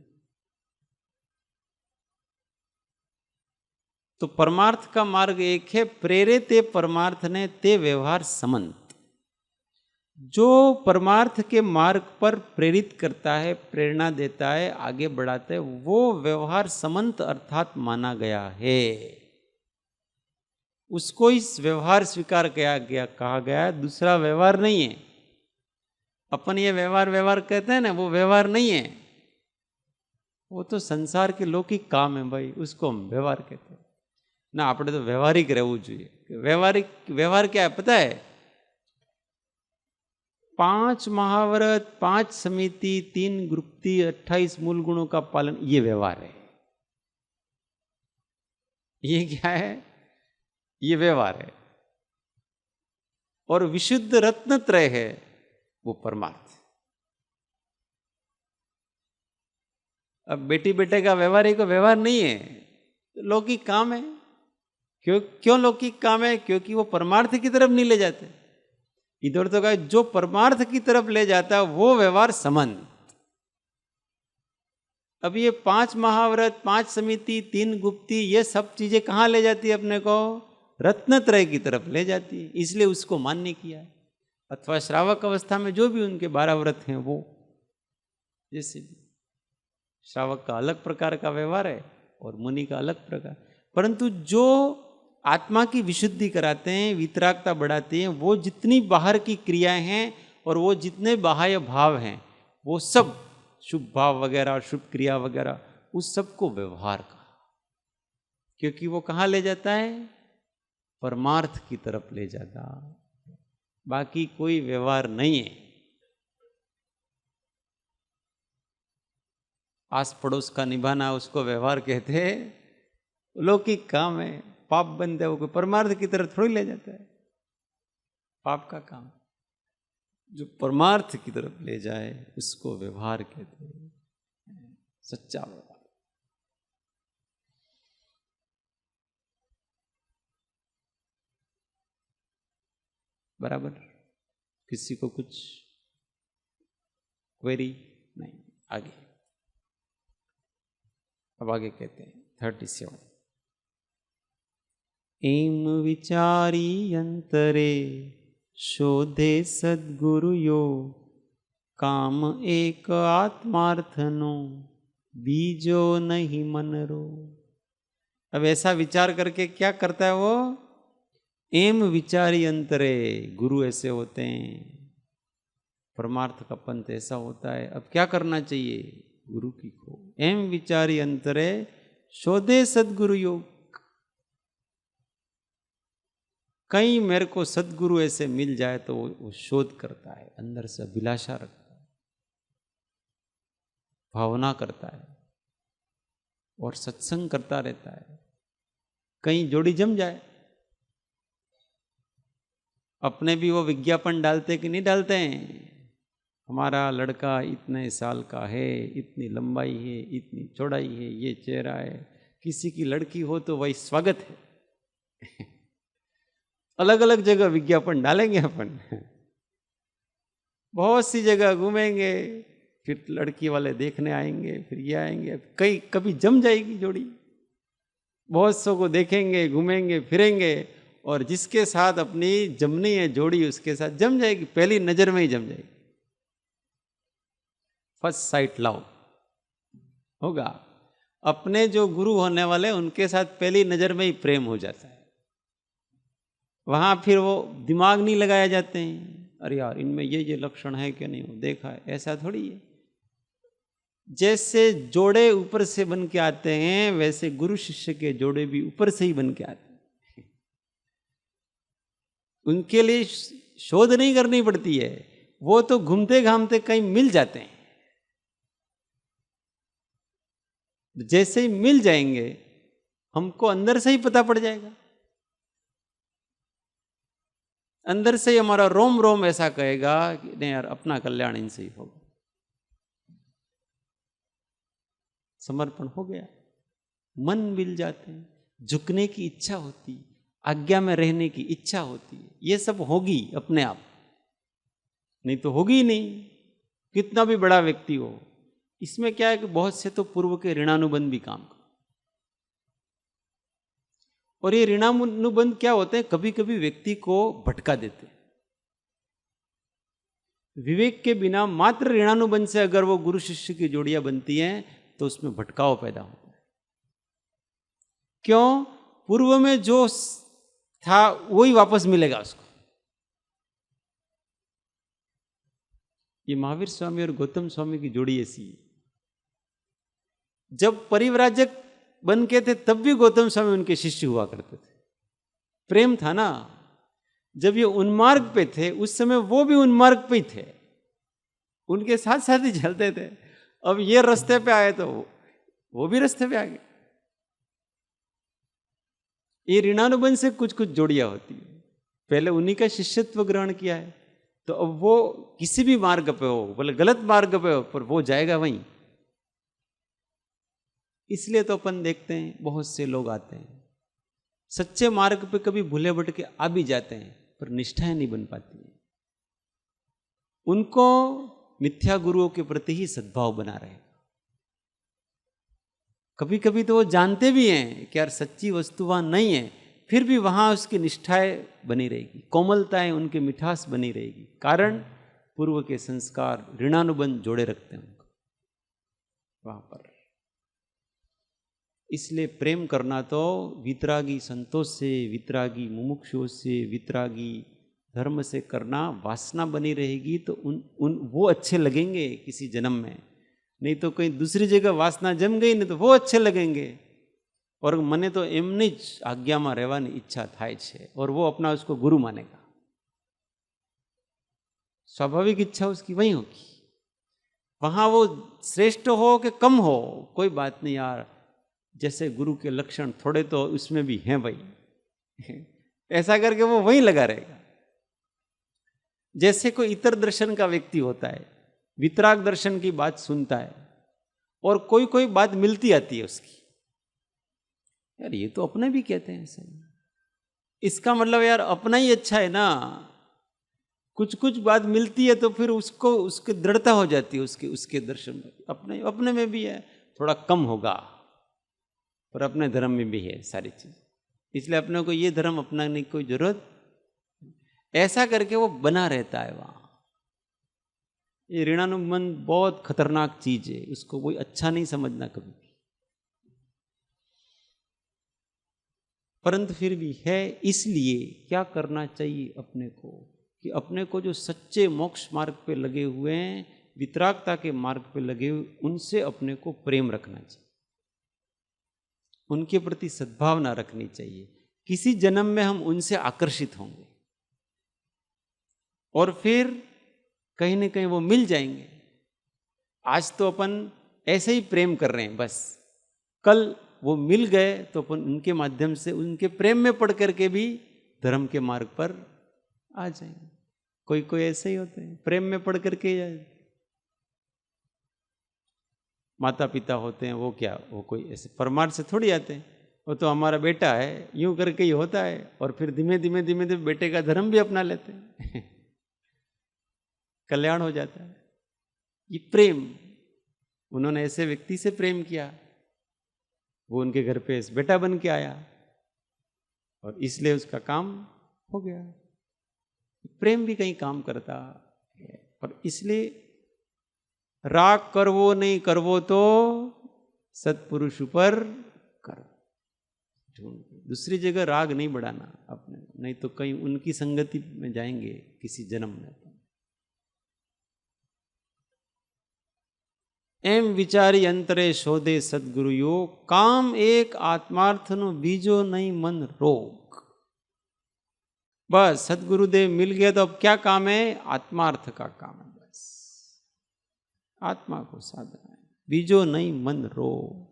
Speaker 1: तो परमार्थ का मार्ग एक है, प्रेरे ते परमार्थ ने ते व्यवहार समंत। जो परमार्थ के मार्ग पर प्रेरित करता है, प्रेरणा देता है, आगे बढ़ाता है, वो व्यवहार समंत अर्थात माना गया है। उसको इस व्यवहार स्वीकार किया गया, कहा गया है, दूसरा व्यवहार नहीं है। अपन ये व्यवहार कहते हैं ना, वो व्यवहार नहीं है, वो तो संसार के लौकिक काम है भाई, उसको हम व्यवहार कहते हैं ना। આપણે तो व्यवहारिक रहવું જોઈએ। व्यवहार क्या है पता है? 5 महाव्रत, 5 समिति, 3 गुप्ती, 28 मूल गुणों का पालन, ये व्यवहार है। ये क्या है? ये व्यवहार है। और विशुद्ध रत्नत्रय है वो परमार्थ। अब बेटी बेटे का व्यवहारिक व्यवहार नहीं है, लौकिक काम है। क्यों लौकिक काम है? क्योंकि वो परमार्थ की तरफ नहीं ले जाते। इधर तो कहा जो परमार्थ की तरफ ले जाता है वो व्यवहार संबंध। अब ये 5 महाव्रत, 5 समिति, 3 गुप्ती, ये सब चीजें कहाँ ले जाती है अपने को? रत्नत्रय की तरफ ले जाती है, इसलिए उसको मान्य किया है। अथवा श्रावक अवस्था में जो भी उनके 12 व्रत हैं वो, जैसे भी श्रावक का अलग प्रकार का व्यवहार है और मुनि का अलग प्रकार। परंतु जो आत्मा की विशुद्धि कराते हैं, वितरागता बढ़ाते हैं, वो जितनी बाहर की क्रियाएं हैं और वो जितने बाह्य भाव हैं, वो सब शुभ भाव वगैरह, शुभ क्रिया वगैरह, उस सब को व्यवहार कहा। क्योंकि वो कहाँ ले जाता है? परमार्थ की तरफ ले जाता, बाकी कोई व्यवहार नहीं है। आस पड़ोस का निभाना उसको व्यवहार कहते हैं, लौकिक काम है, पाप बनता है, वो कोई परमार्थ की तरफ थोड़ी ले जाता है। पाप का काम जो परमार्थ की तरफ ले जाए उसको व्यवहार कहते हैं, सच्चा व्यवहार। बराबर? किसी को कुछ क्वेरी नहीं। आगे, अब आगे कहते हैं 37। एम विचारी अंतरे शोधे सद्गुरु यो, काम एक आत्मार्थनो बीजो नहीं मन रो। अब ऐसा विचार करके क्या करता है वो? एम विचारी अंतरे, गुरु ऐसे होते हैं, परमार्थ का पंथ ऐसा होता है। अब क्या करना चाहिए? गुरु की खो। एम विचारी अंतरे शोधे सद्गुरु योग। कहीं मेरे को सद्गुरु ऐसे मिल जाए तो वो शोध करता है, अंदर से अभिलाषा रखता है, भावना करता है और सत्संग करता रहता है। कहीं जोड़ी जम जाए, अपने भी वो विज्ञापन डालते कि नहीं डालते हैं, हमारा लड़का इतने साल का है, इतनी लंबाई है, इतनी चौड़ाई है, ये चेहरा है। किसी की लड़की हो तो वही स्वागत है। अलग अलग जगह विज्ञापन डालेंगे अपन, बहुत सी जगह घूमेंगे, फिर लड़की वाले देखने आएंगे, फिर ये आएंगे, कभी जम जाएगी जोड़ी। बहुत सौ को देखेंगे, घूमेंगे फिरेंगे, और जिसके साथ अपनी जमनी है जोड़ी उसके साथ जम जाएगी, पहली नजर में ही जम जाएगी। फर्स्ट साइट लव होगा। अपने जो गुरु होने वाले उनके साथ पहली नजर में ही प्रेम हो जाता है। वहां फिर वो दिमाग नहीं लगाया जाते हैं, अरे यार इनमें ये लक्षण है कि नहीं, वो देखा है, ऐसा थोड़ी है। जैसे जोड़े ऊपर से बन के आते हैं, वैसे गुरु शिष्य के जोड़े भी ऊपर से ही बन के आते हैं। उनके लिए शोध नहीं करनी पड़ती है, वो तो घूमते घामते कहीं मिल जाते हैं। जैसे ही मिल जाएंगे हमको अंदर से ही पता पड़ जाएगा, अंदर से ही हमारा रोम रोम ऐसा कहेगा कि नहीं यार अपना कल्याण इनसे ही होगा। समर्पण हो गया, मन मिल जाते हैं, झुकने की इच्छा होती, आज्ञा में रहने की इच्छा होती है। ये सब होगी अपने आप, नहीं तो होगी ही नहीं, कितना भी बड़ा व्यक्ति हो। इसमें क्या है कि बहुत से तो पूर्व के ऋणानुबंध भी काम कर, और ये ऋणानुबंध क्या होते हैं, कभी कभी व्यक्ति को भटका देते हैं। विवेक के बिना मात्र ऋणानुबंध से अगर वो गुरु शिष्य की जोड़ियां बनती हैं तो उसमें भटकाव पैदा होता है। क्यों? पूर्व में जो था वही वापस मिलेगा उसको। ये महावीर स्वामी और गौतम स्वामी की जोड़ी ऐसी है। जब परिव्राजक बन के थे तब भी गौतम स्वामी उनके शिष्य हुआ करते थे, प्रेम था ना। जब ये उन्मार्ग पे थे उस समय वो भी उन्मार्ग पे ही थे, उनके साथ साथ ही चलते थे। अब ये रास्ते पे आए तो वो भी रास्ते पे आ गए। ये ऋणानुबंध से कुछ कुछ जोड़ियां होती है। पहले उन्हीं का शिष्यत्व ग्रहण किया है तो अब वो किसी भी मार्ग पे हो, बोले गलत मार्ग पे हो, पर वो जाएगा वहीं। इसलिए तो अपन देखते हैं बहुत से लोग आते हैं सच्चे मार्ग पे, कभी भूले भटके आ भी जाते हैं पर निष्ठाएं नहीं बन पाती है। उनको मिथ्या गुरुओं के प्रति ही सद्भाव बना रहे। कभी कभी तो वो जानते भी हैं कि यार सच्ची वस्तु वहां नहीं है, फिर भी वहां उसकी निष्ठाएं बनी रहेगी, कोमलताएं उनकी मिठास बनी रहेगी। कारण पूर्व के संस्कार ऋणानुबंध जोड़े रखते हैं उनको वहां पर। इसलिए प्रेम करना तो वितरागी संतोष से, वितरागी मुमुक्षुओं से, वितरागी धर्म से करना। वासना बनी रहेगी तो वो अच्छे लगेंगे किसी जन्म में, नहीं तो कहीं दूसरी जगह वासना जम गई नहीं तो वो अच्छे लगेंगे। और मने तो एमनी ज आज्ञाમાં રહેવાની ઈચ્છા થાય છે और वो अपना उसको गुरु मानेगा। स्वाभाविक इच्छा उसकी वही होगी। वहां वो श्रेष्ठ हो कि कम हो कोई बात नहीं यार, जैसे गुरु के लक्षण थोड़े तो उसमें भी हैं भाई, ऐसा करके वो वहीं लगा रहेगा। जैसे कोई इतर दर्शन का व्यक्ति होता है, वितराग दर्शन की बात सुनता है और कोई कोई बात मिलती आती है उसकी, यार ये तो अपने भी कहते हैं सही, इसका मतलब यार अपना ही अच्छा है ना। कुछ कुछ बात मिलती है तो फिर उसको उसकी दृढ़ता हो जाती है, उसके उसके दर्शन में। अपने अपने में भी है, थोड़ा कम होगा पर अपने धर्म में भी है सारी चीज। इसलिए अपने को ये धर्म अपनाने की कोई जरूरत, ऐसा करके वो बना रहता है वहां। ये ऋणानुबंध बहुत खतरनाक चीज है, उसको कोई अच्छा नहीं समझना कभी, परंतु फिर भी है। इसलिए क्या करना चाहिए अपने को, कि अपने को जो सच्चे मोक्ष मार्ग पे लगे हुए हैं, वितरागता के मार्ग पे लगे हुए, उनसे अपने को प्रेम रखना चाहिए, उनके प्रति सद्भावना रखनी चाहिए। किसी जन्म में हम उनसे आकर्षित होंगे और फिर कहीं ना कहीं वो मिल जाएंगे। आज तो अपन ऐसे ही प्रेम कर रहे हैं बस, कल वो मिल गए तो अपन उनके माध्यम से, उनके प्रेम में पढ़ करके भी धर्म के मार्ग पर आ जाएंगे। कोई कोई ऐसे ही होते हैं, प्रेम में पढ़ करके माता पिता होते हैं, वो क्या, वो कोई ऐसे परमार्थ से थोड़ी आते हैं, वो तो हमारा बेटा है यूं करके ही होता है, और फिर धीमे धीमे धीमे धीमे बेटे का धर्म भी अपना लेते हैं कल्याण हो जाता है। ये प्रेम, उन्होंने ऐसे व्यक्ति से प्रेम किया, वो उनके घर पे बेटा बन के आया और इसलिए उसका काम हो गया। प्रेम भी कहीं काम करता है, पर इसलिए राग करवो नहीं करवो तो सत्पुरुष ऊपर करो, दूसरी जगह राग नहीं बढ़ाना अपने, नहीं तो कहीं उनकी संगति में जाएंगे किसी जन्म में। एम विचारी अंतरे शोधे सदगुरु योग, काम एक आत्मार्थ नो बीजो नहीं मन रोग। बस सदगुरुदेव मिल गया तो अब क्या काम है, आत्मार्थ का काम है, बस आत्मा को साधना है, बीजो नहीं मन रोग।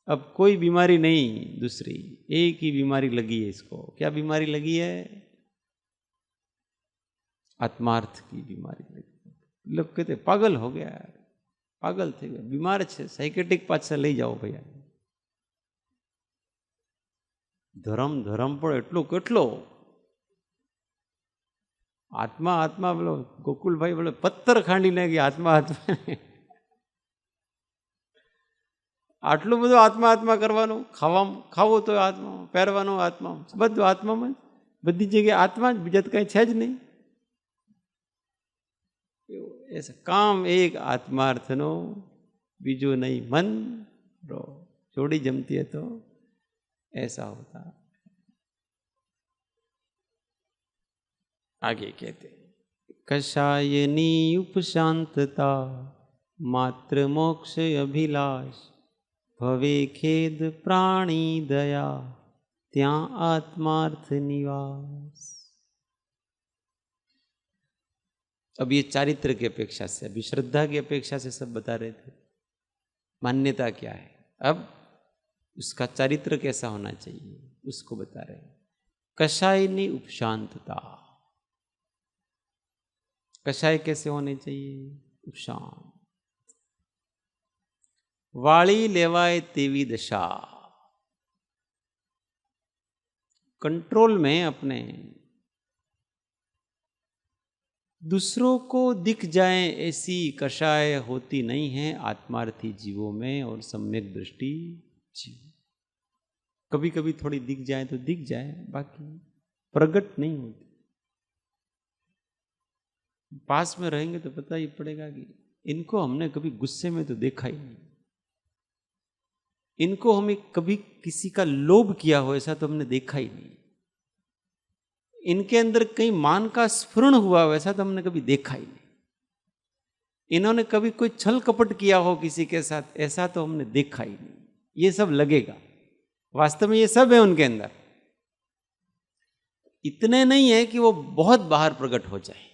Speaker 1: अब कोई बीमारी नहीं दूसरी, एक ही बीमारी लगी है इसको। क्या बीमारी लगी है, आत्मार्थ की बीमारी लगी। लोग कहते पागल हो गया, पागल थे, बीमार छे, साइकेट्रिक पास लई जाओ भैया। धर्म धर्म पर एटलो કેટલો, आत्मा आत्मा बोलो गोकुल भाई बोले पत्थर खांडी नाखी आत्मा आत्मा આટલું બધું આત્મા આત્મા કરવાનું, ખાવું તો આત્મા, પહેરવાનું આત્મા, બધું આત્મામાં, બધી જગ્યાએ આત્મા જ, બીજા તો કંઈ છે જ નહીં। ऐसा काम एक आत्मार्थनो बीजो नहीं मन रो। जोड़ी जमती है तो ऐसा होता। आगे कहते कषायनी उपशांतता मात्र मोक्ष अभिलाष, भवे खेद प्राणी दया त्या आत्मार्थ निवास। अब ये चारित्र की अपेक्षा से, अभी श्रद्धा की अपेक्षा से सब बता रहे थे, मान्यता क्या है, अब उसका चारित्र कैसा होना चाहिए उसको बता रहे हैं। कषायनी उपशांतता, कषाय कैसे होने चाहिए, उपशांत। वाली लेवाए तेवी दशा, कंट्रोल में अपने, दूसरों को दिख जाए ऐसी कषाय होती नहीं है आत्मार्थी जीवों में और सम्यक दृष्टि जीव। कभी कभी थोड़ी दिख जाए तो दिख जाए, बाकी प्रकट नहीं होती। पास में रहेंगे तो पता ही पड़ेगा कि इनको हमने कभी गुस्से में तो देखा ही नहीं, इनको हमें कभी किसी का लोभ किया हो ऐसा तो हमने देखा ही नहीं, इनके अंदर कहीं मान का स्फुरण हुआ वैसा तो हमने कभी देखा ही नहीं, इन्होंने कभी कोई छल कपट किया हो किसी के साथ ऐसा तो हमने देखा ही नहीं। ये सब लगेगा, वास्तव में ये सब है उनके अंदर। इतने नहीं है कि वो बहुत बाहर प्रकट हो जाए,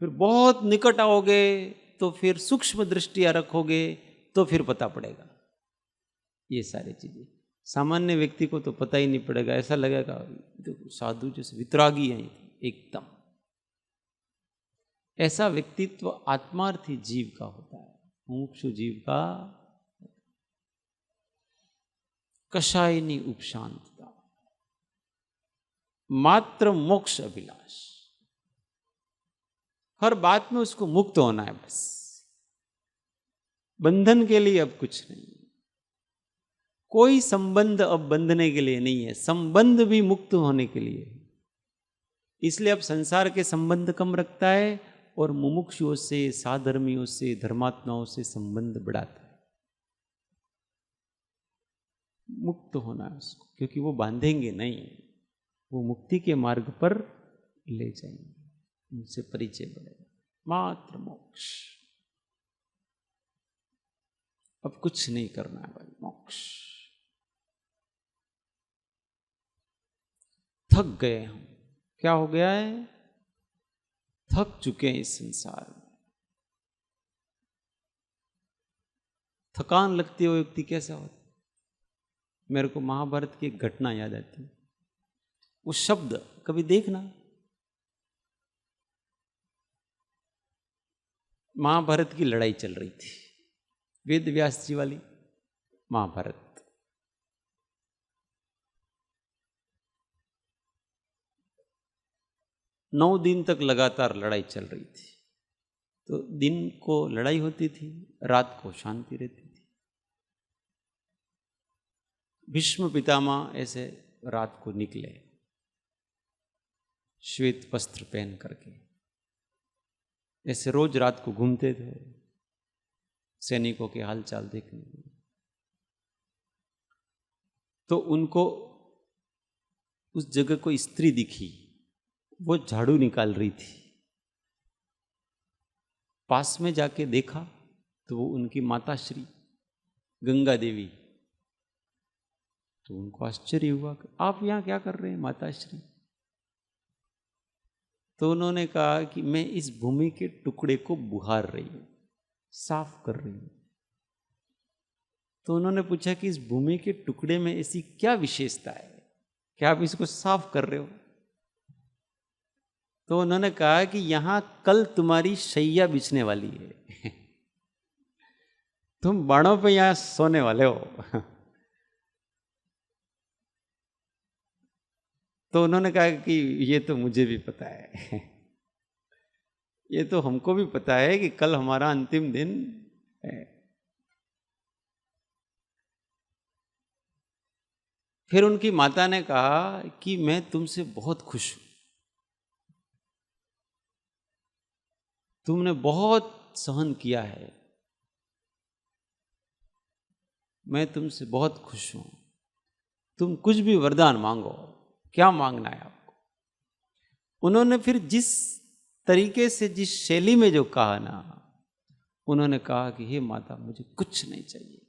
Speaker 1: फिर बहुत निकट आओगे तो फिर सूक्ष्म दृष्टियां रखोगे तो फिर पता पड़ेगा ये सारी चीजें। सामान्य व्यक्ति को तो पता ही नहीं पड़ेगा, ऐसा लगेगा देखो साधु जैसे वितरागी है एकदम। ऐसा व्यक्तित्व आत्मार्थी जीव का होता है, मुमुक्षु जीव का। कषायनी उपशांतता, मात्र मोक्ष अभिलाष, हर बात में उसको मुक्त होना है बस, बंधन के लिए अब कुछ नहीं, कोई संबंध अब बंधने के लिए नहीं है, संबंध भी मुक्त होने के लिए है। इसलिए अब संसार के संबंध कम रखता है और मुमुक्षुओं से, साधर्मियों से, धर्मात्माओं से संबंध बढ़ाता है। मुक्त होना है उसको, क्योंकि वो बांधेंगे नहीं, वो मुक्ति के मार्ग पर ले जाएंगे, उनसे परिचय बढ़ेगा। मात्र मोक्ष, अब कुछ नहीं करना है भाई, मोक्ष। थक गए हम, क्या हो गया है, थक चुके हैं इस संसार में। थकान लगती है वो व्यक्ति कैसा होता है? मेरे को महाभारत की एक घटना याद आती है। वो शब्द कभी देखना, महाभारत की लड़ाई चल रही थी, वेद व्यास जी वाली महाभारत। नौ दिन तक लगातार लड़ाई चल रही थी। तो दिन को लड़ाई होती थी, रात को शांति रहती थी। भीष्म पितामह ऐसे रात को निकले, श्वेत वस्त्र पहन करके, ऐसे रोज रात को घूमते थे सैनिकों के हालचाल देखने के लिए। तो उनको उस जगह कोई स्त्री दिखी, वो झाड़ू निकाल रही थी। पास में जाके देखा तो वो उनकी माता श्री गंगा देवी। तो उनको आश्चर्य हुआ कि आप यहाँ क्या कर रहे हैं माता श्री? तो उन्होंने कहा कि मैं इस भूमि के टुकड़े को बुहार रही हूं, साफ कर रही हूं। तो उन्होंने पूछा कि इस भूमि के टुकड़े में ऐसी क्या विशेषता है कि आप इसको साफ कर रहे हो? तो उन्होंने कहा कि यहां कल तुम्हारी शैया बिछने वाली है तुम बाणों पे यहां सोने वाले हो। तो उन्होंने कहा कि ये तो मुझे भी पता है ये तो हमको भी पता है कि कल हमारा अंतिम दिन है। फिर उनकी माता ने कहा कि मैं तुमसे बहुत खुश हूं, तुमने बहुत सहन किया है, मैं तुमसे बहुत खुश हूं, तुम कुछ भी वरदान मांगो, क्या मांगना है आपको? उन्होंने फिर जिस तरीके से, जिस शैली में जो कहा ना, उन्होंने कहा कि हे माता, मुझे कुछ नहीं चाहिए,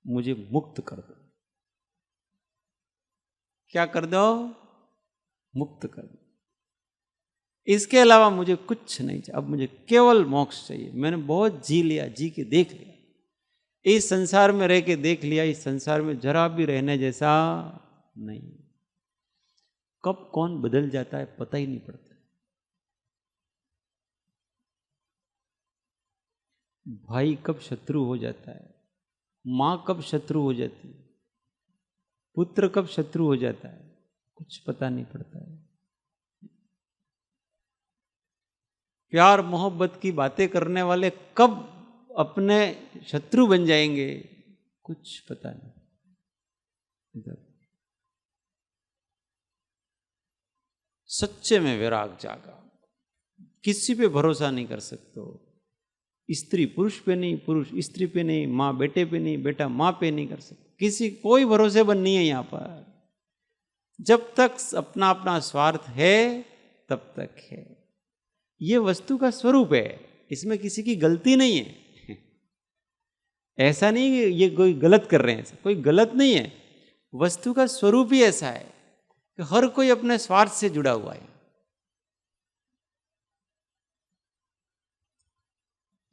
Speaker 1: मुझे मुक्त कर दो। क्या कर दो? मुक्त कर दो, इसके अलावा मुझे कुछ नहीं चाहिए, अब मुझे केवल मोक्ष चाहिए। मैंने बहुत जी लिया, जी के देख लिया, इस संसार में रह के देख लिया, इस संसार में जरा भी रहने जैसा नहीं। कब कौन बदल जाता है पता ही नहीं पड़ता। भाई कब शत्रु हो जाता है, मां कब शत्रु हो जाती है, पुत्र कब शत्रु हो जाता है, कुछ पता नहीं पड़ता है। प्यार मोहब्बत की बातें करने वाले कब अपने शत्रु बन जाएंगे, कुछ पता नहीं। सच्चे में वैराग जागा, किसी पे भरोसा नहीं कर सकते हो। स्त्री पुरुष पे नहीं, पुरुष स्त्री पे नहीं, माँ बेटे पे नहीं, बेटा माँ पे नहीं कर सकते, किसी कोई भरोसेमंद नहीं है यहाँ पर। जब तक अपना अपना स्वार्थ है तब तक है। ये वस्तु का स्वरूप है, इसमें किसी की गलती नहीं है। ऐसा नहीं कि ये कोई गलत कर रहे हैं, ऐसा कोई गलत नहीं है। वस्तु का स्वरूप ही ऐसा है कि हर कोई अपने स्वार्थ से जुड़ा हुआ है।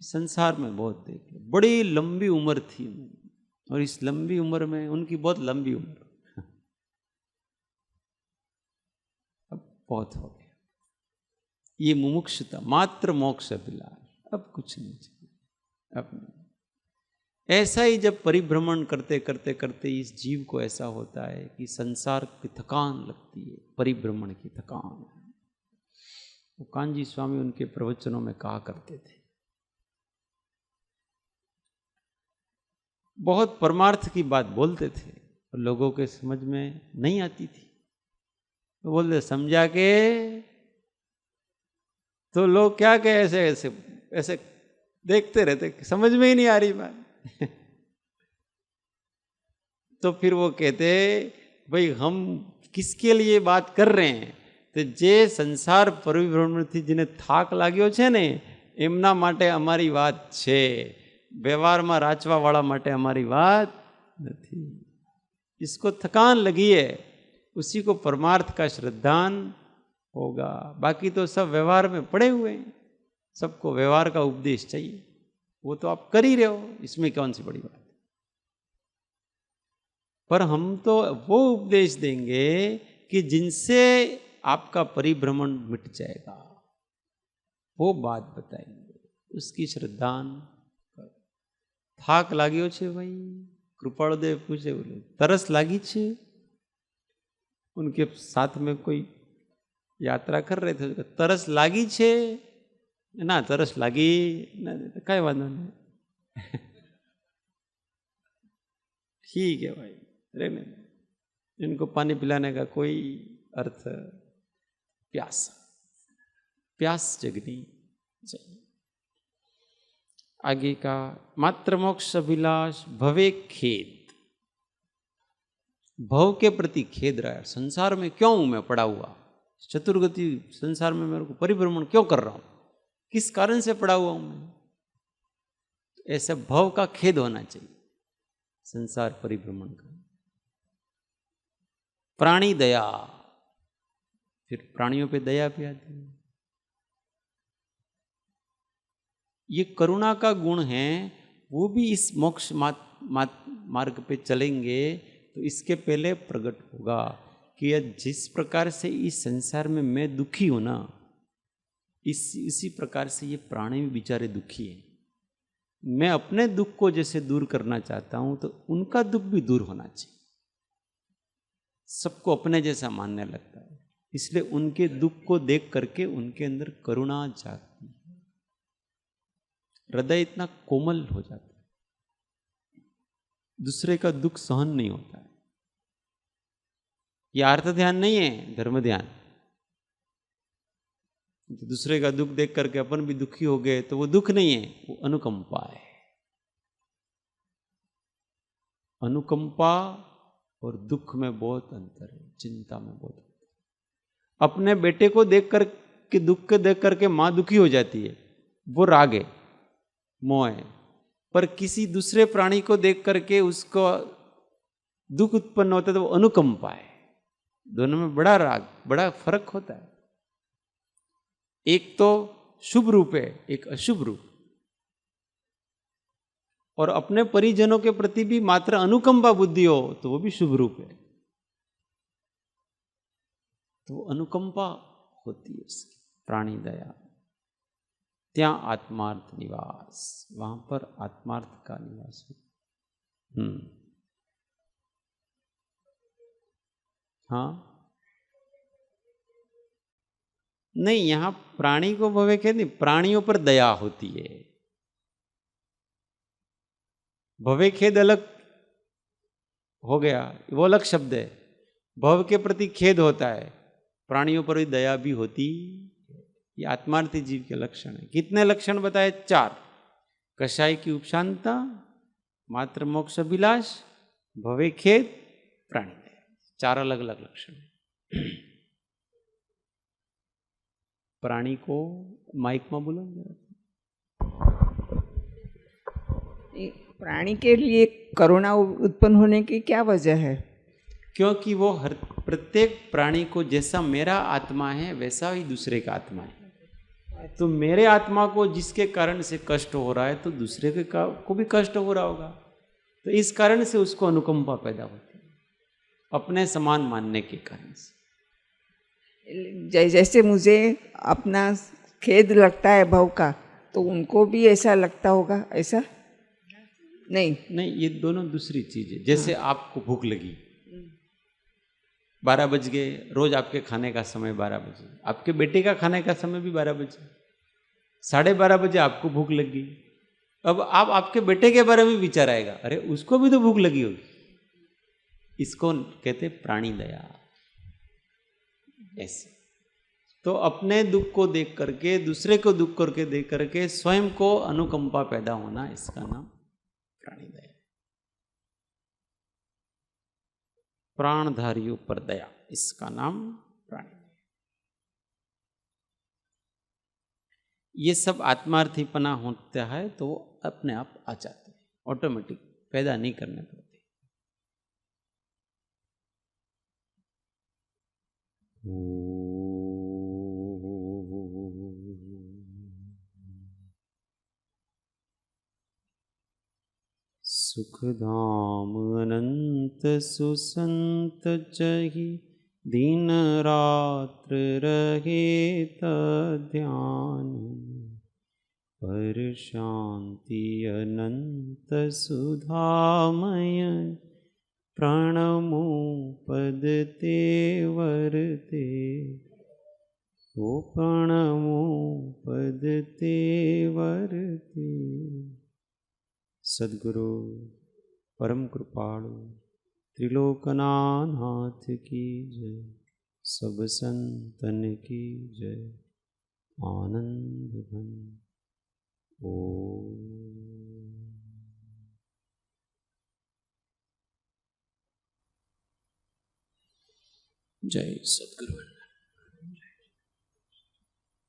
Speaker 1: संसार में बहुत देखे, बड़ी लंबी उम्र थी, और इस लंबी उम्र में उनकी बहुत लंबी उम्र, अब बहुत हो गया। ये मुमुक्षुता, मात्र मोक्ष अभिलाष, अब कुछ नहीं चाहिए, अब नहीं। ऐसा ही जब परिभ्रमण करते करते करते इस जीव को ऐसा होता है कि संसार की थकान लगती है, परिभ्रमण की थकान। वो कान्जी स्वामी उनके प्रवचनों में कहा करते थे, बहुत परमार्थ की बात बोलते थे और लोगों के समझ में नहीं आती थी, तो बोलते समझा के, तो लोग क्या कहे, ऐसे ऐसे ऐसे देखते रहते, समझ में ही नहीं आ रही बात। तो फिर वो कहते भाई हम किसके लिए बात कर रहे हैं, तो जे संसार પરિભ્રમણથી જેને થાક લાગ્યો છે ને એમના માટે અમારી વાત છે, વ્યવહારમાં રાચવા વાળા માટે અમારી વાત નથી। इसको थकान लगी है उसी को परमार्थ का श्रद्धान होगा, बाकी तो सब व्यवहार में पड़े हुए हैं, सबको व्यवहार का उपदेश चाहिए, वो तो आप कर ही रहे हो, इसमें कौन सी बड़ी बात। पर हम तो वो उपदेश देंगे कि जिनसे आपका परिभ्रमण मिट जाएगा, वो बात बताएंगे, उसकी श्रद्धान। થાક લાગ્યો છે भाई, कृपालुदेव पूछे, बोले तरस लागी छे। उनके साथ में कोई यात्रा कर रहे थे, तरस लागी छे ना, तरस लागी ना, कई वांधो नहीं, ठीक है भाई रहने, इनको पानी पिलाने का कोई अर्थ, प्यास प्यास जगनी चाहिए। आगे का मात्र मोक्ष अभिलाष भवे खेद, भव के प्रति खेद रहा है, संसार में क्यों हूं मैं पड़ा हुआ, चतुर्गति संसार में मेरे को परिभ्रमण क्यों कर रहा हूं, किस कारण से पड़ा हुआ हूं मैं, ऐसा भव का खेद होना चाहिए, संसार परिभ्रमण का। प्राणी दया, फिर प्राणियों पे दया भी आती है, ये करुणा का गुण है, वो भी इस मोक्ष मार्ग पे चलेंगे तो इसके पहले प्रकट होगा कि जिस प्रकार से इस संसार में मैं दुखी हूं ना, इसी प्रकार से ये प्राणी भी बेचारे दुखी हैं। मैं अपने दुख को जैसे दूर करना चाहता हूं तो उनका दुख भी दूर होना चाहिए, सबको अपने जैसा मानने लगता है, इसलिए उनके दुख को देख करके उनके अंदर करुणा जागती है, हृदय इतना कोमल हो जाता है, दूसरे का दुख सहन नहीं होता है। यह अर्थ ध्यान नहीं है, धर्म ध्यान। दूसरे का दुख देख करके अपन भी दुखी हो गए तो वो दुख नहीं है, वो अनुकंपा है। अनुकंपा और दुख में बहुत अंतर है, चिंता में बहुत अंतर। अपने बेटे को देख कर के दुख के देख करके मां दुखी हो जाती है, वो राग है, मोह है। पर किसी दूसरे प्राणी को देख करके उसको दुख उत्पन्न होता है तो वो अनुकंपा है। दोनों में बड़ा राग, बड़ा फर्क होता है। एक तो शुभ रूप है, एक अशुभ रूप। और अपने परिजनों के प्रति भी मात्र अनुकंपा बुद्धि हो तो वो भी शुभ रूप है, तो अनुकंपा होती है उसकी, प्राणी दया। त्या आत्मार्थ निवास, वहां पर आत्मार्थ का निवास हो। हाँ नहीं, यहां प्राणी को भवे खेद नहीं, प्राणियों पर दया होती है। भवे खेद अलग हो गया, वो अलग शब्द है। भव के प्रति खेद होता है, प्राणियों पर भी दया भी होती। ये आत्मार्थी जीव के लक्षण है। कितने लक्षण बताए? 4। कषाय की उपशांतता, मात्र मोक्ष अभिलाष, भवे खेद, प्राणी दया। 4 अलग अलग लक्षण है। प्राणी को माइक में बोलो।
Speaker 2: प्राणी के लिए करुणा उत्पन्न होने की क्या वजह है?
Speaker 1: क्योंकि वो हर प्रत्येक प्राणी को जैसा मेरा आत्मा है वैसा ही दूसरे का आत्मा है। तो मेरे आत्मा को जिसके कारण से कष्ट हो रहा है तो दूसरे के को भी कष्ट हो रहा होगा, तो इस कारण से उसको अनुकंपा पैदा होती है, अपने समान मानने के कारण से।
Speaker 2: जैसे मुझे अपना खेद लगता है भव का, तो उनको भी ऐसा लगता होगा, ऐसा? नहीं।
Speaker 1: नहीं, ये दोनों दूसरी चीज है। जैसे आपको भूख लगी, 12 बज गए, रोज आपके खाने का समय 12 बजे, आपके बेटे का खाने का समय भी 12 बजे, 12:30 बजे आपको भूख लगी। अब आप आपके बेटे के बारे में विचार आएगा, अरे उसको भी तो भूख लगी होगी। इसको कहते प्राणी दया। ऐसे तो अपने दुख को देख करके, दूसरे को दुख करके देख करके स्वयं को अनुकंपा पैदा होना, इसका नाम प्राणी दया। प्राणधारियों पर दया, इसका नाम प्राणी दया। ये सब आत्मार्थीपना होता है तो अपने आप आ जाते हैं, ऑटोमेटिक, पैदा नहीं करने पड़ते। सुखधाम अनंत सुसंत चहि, दिन रात्र रहे तध्यान। पर शांति अनंत सुधामय, प्रणमो पद ते वरते। ओ प्रणमो पद ते वरते। सद्गुरु परम कृपाणु त्रिलोकनाथ की जय। सब संतन की जय। आनंद घन ओम। जय सद्गुरु।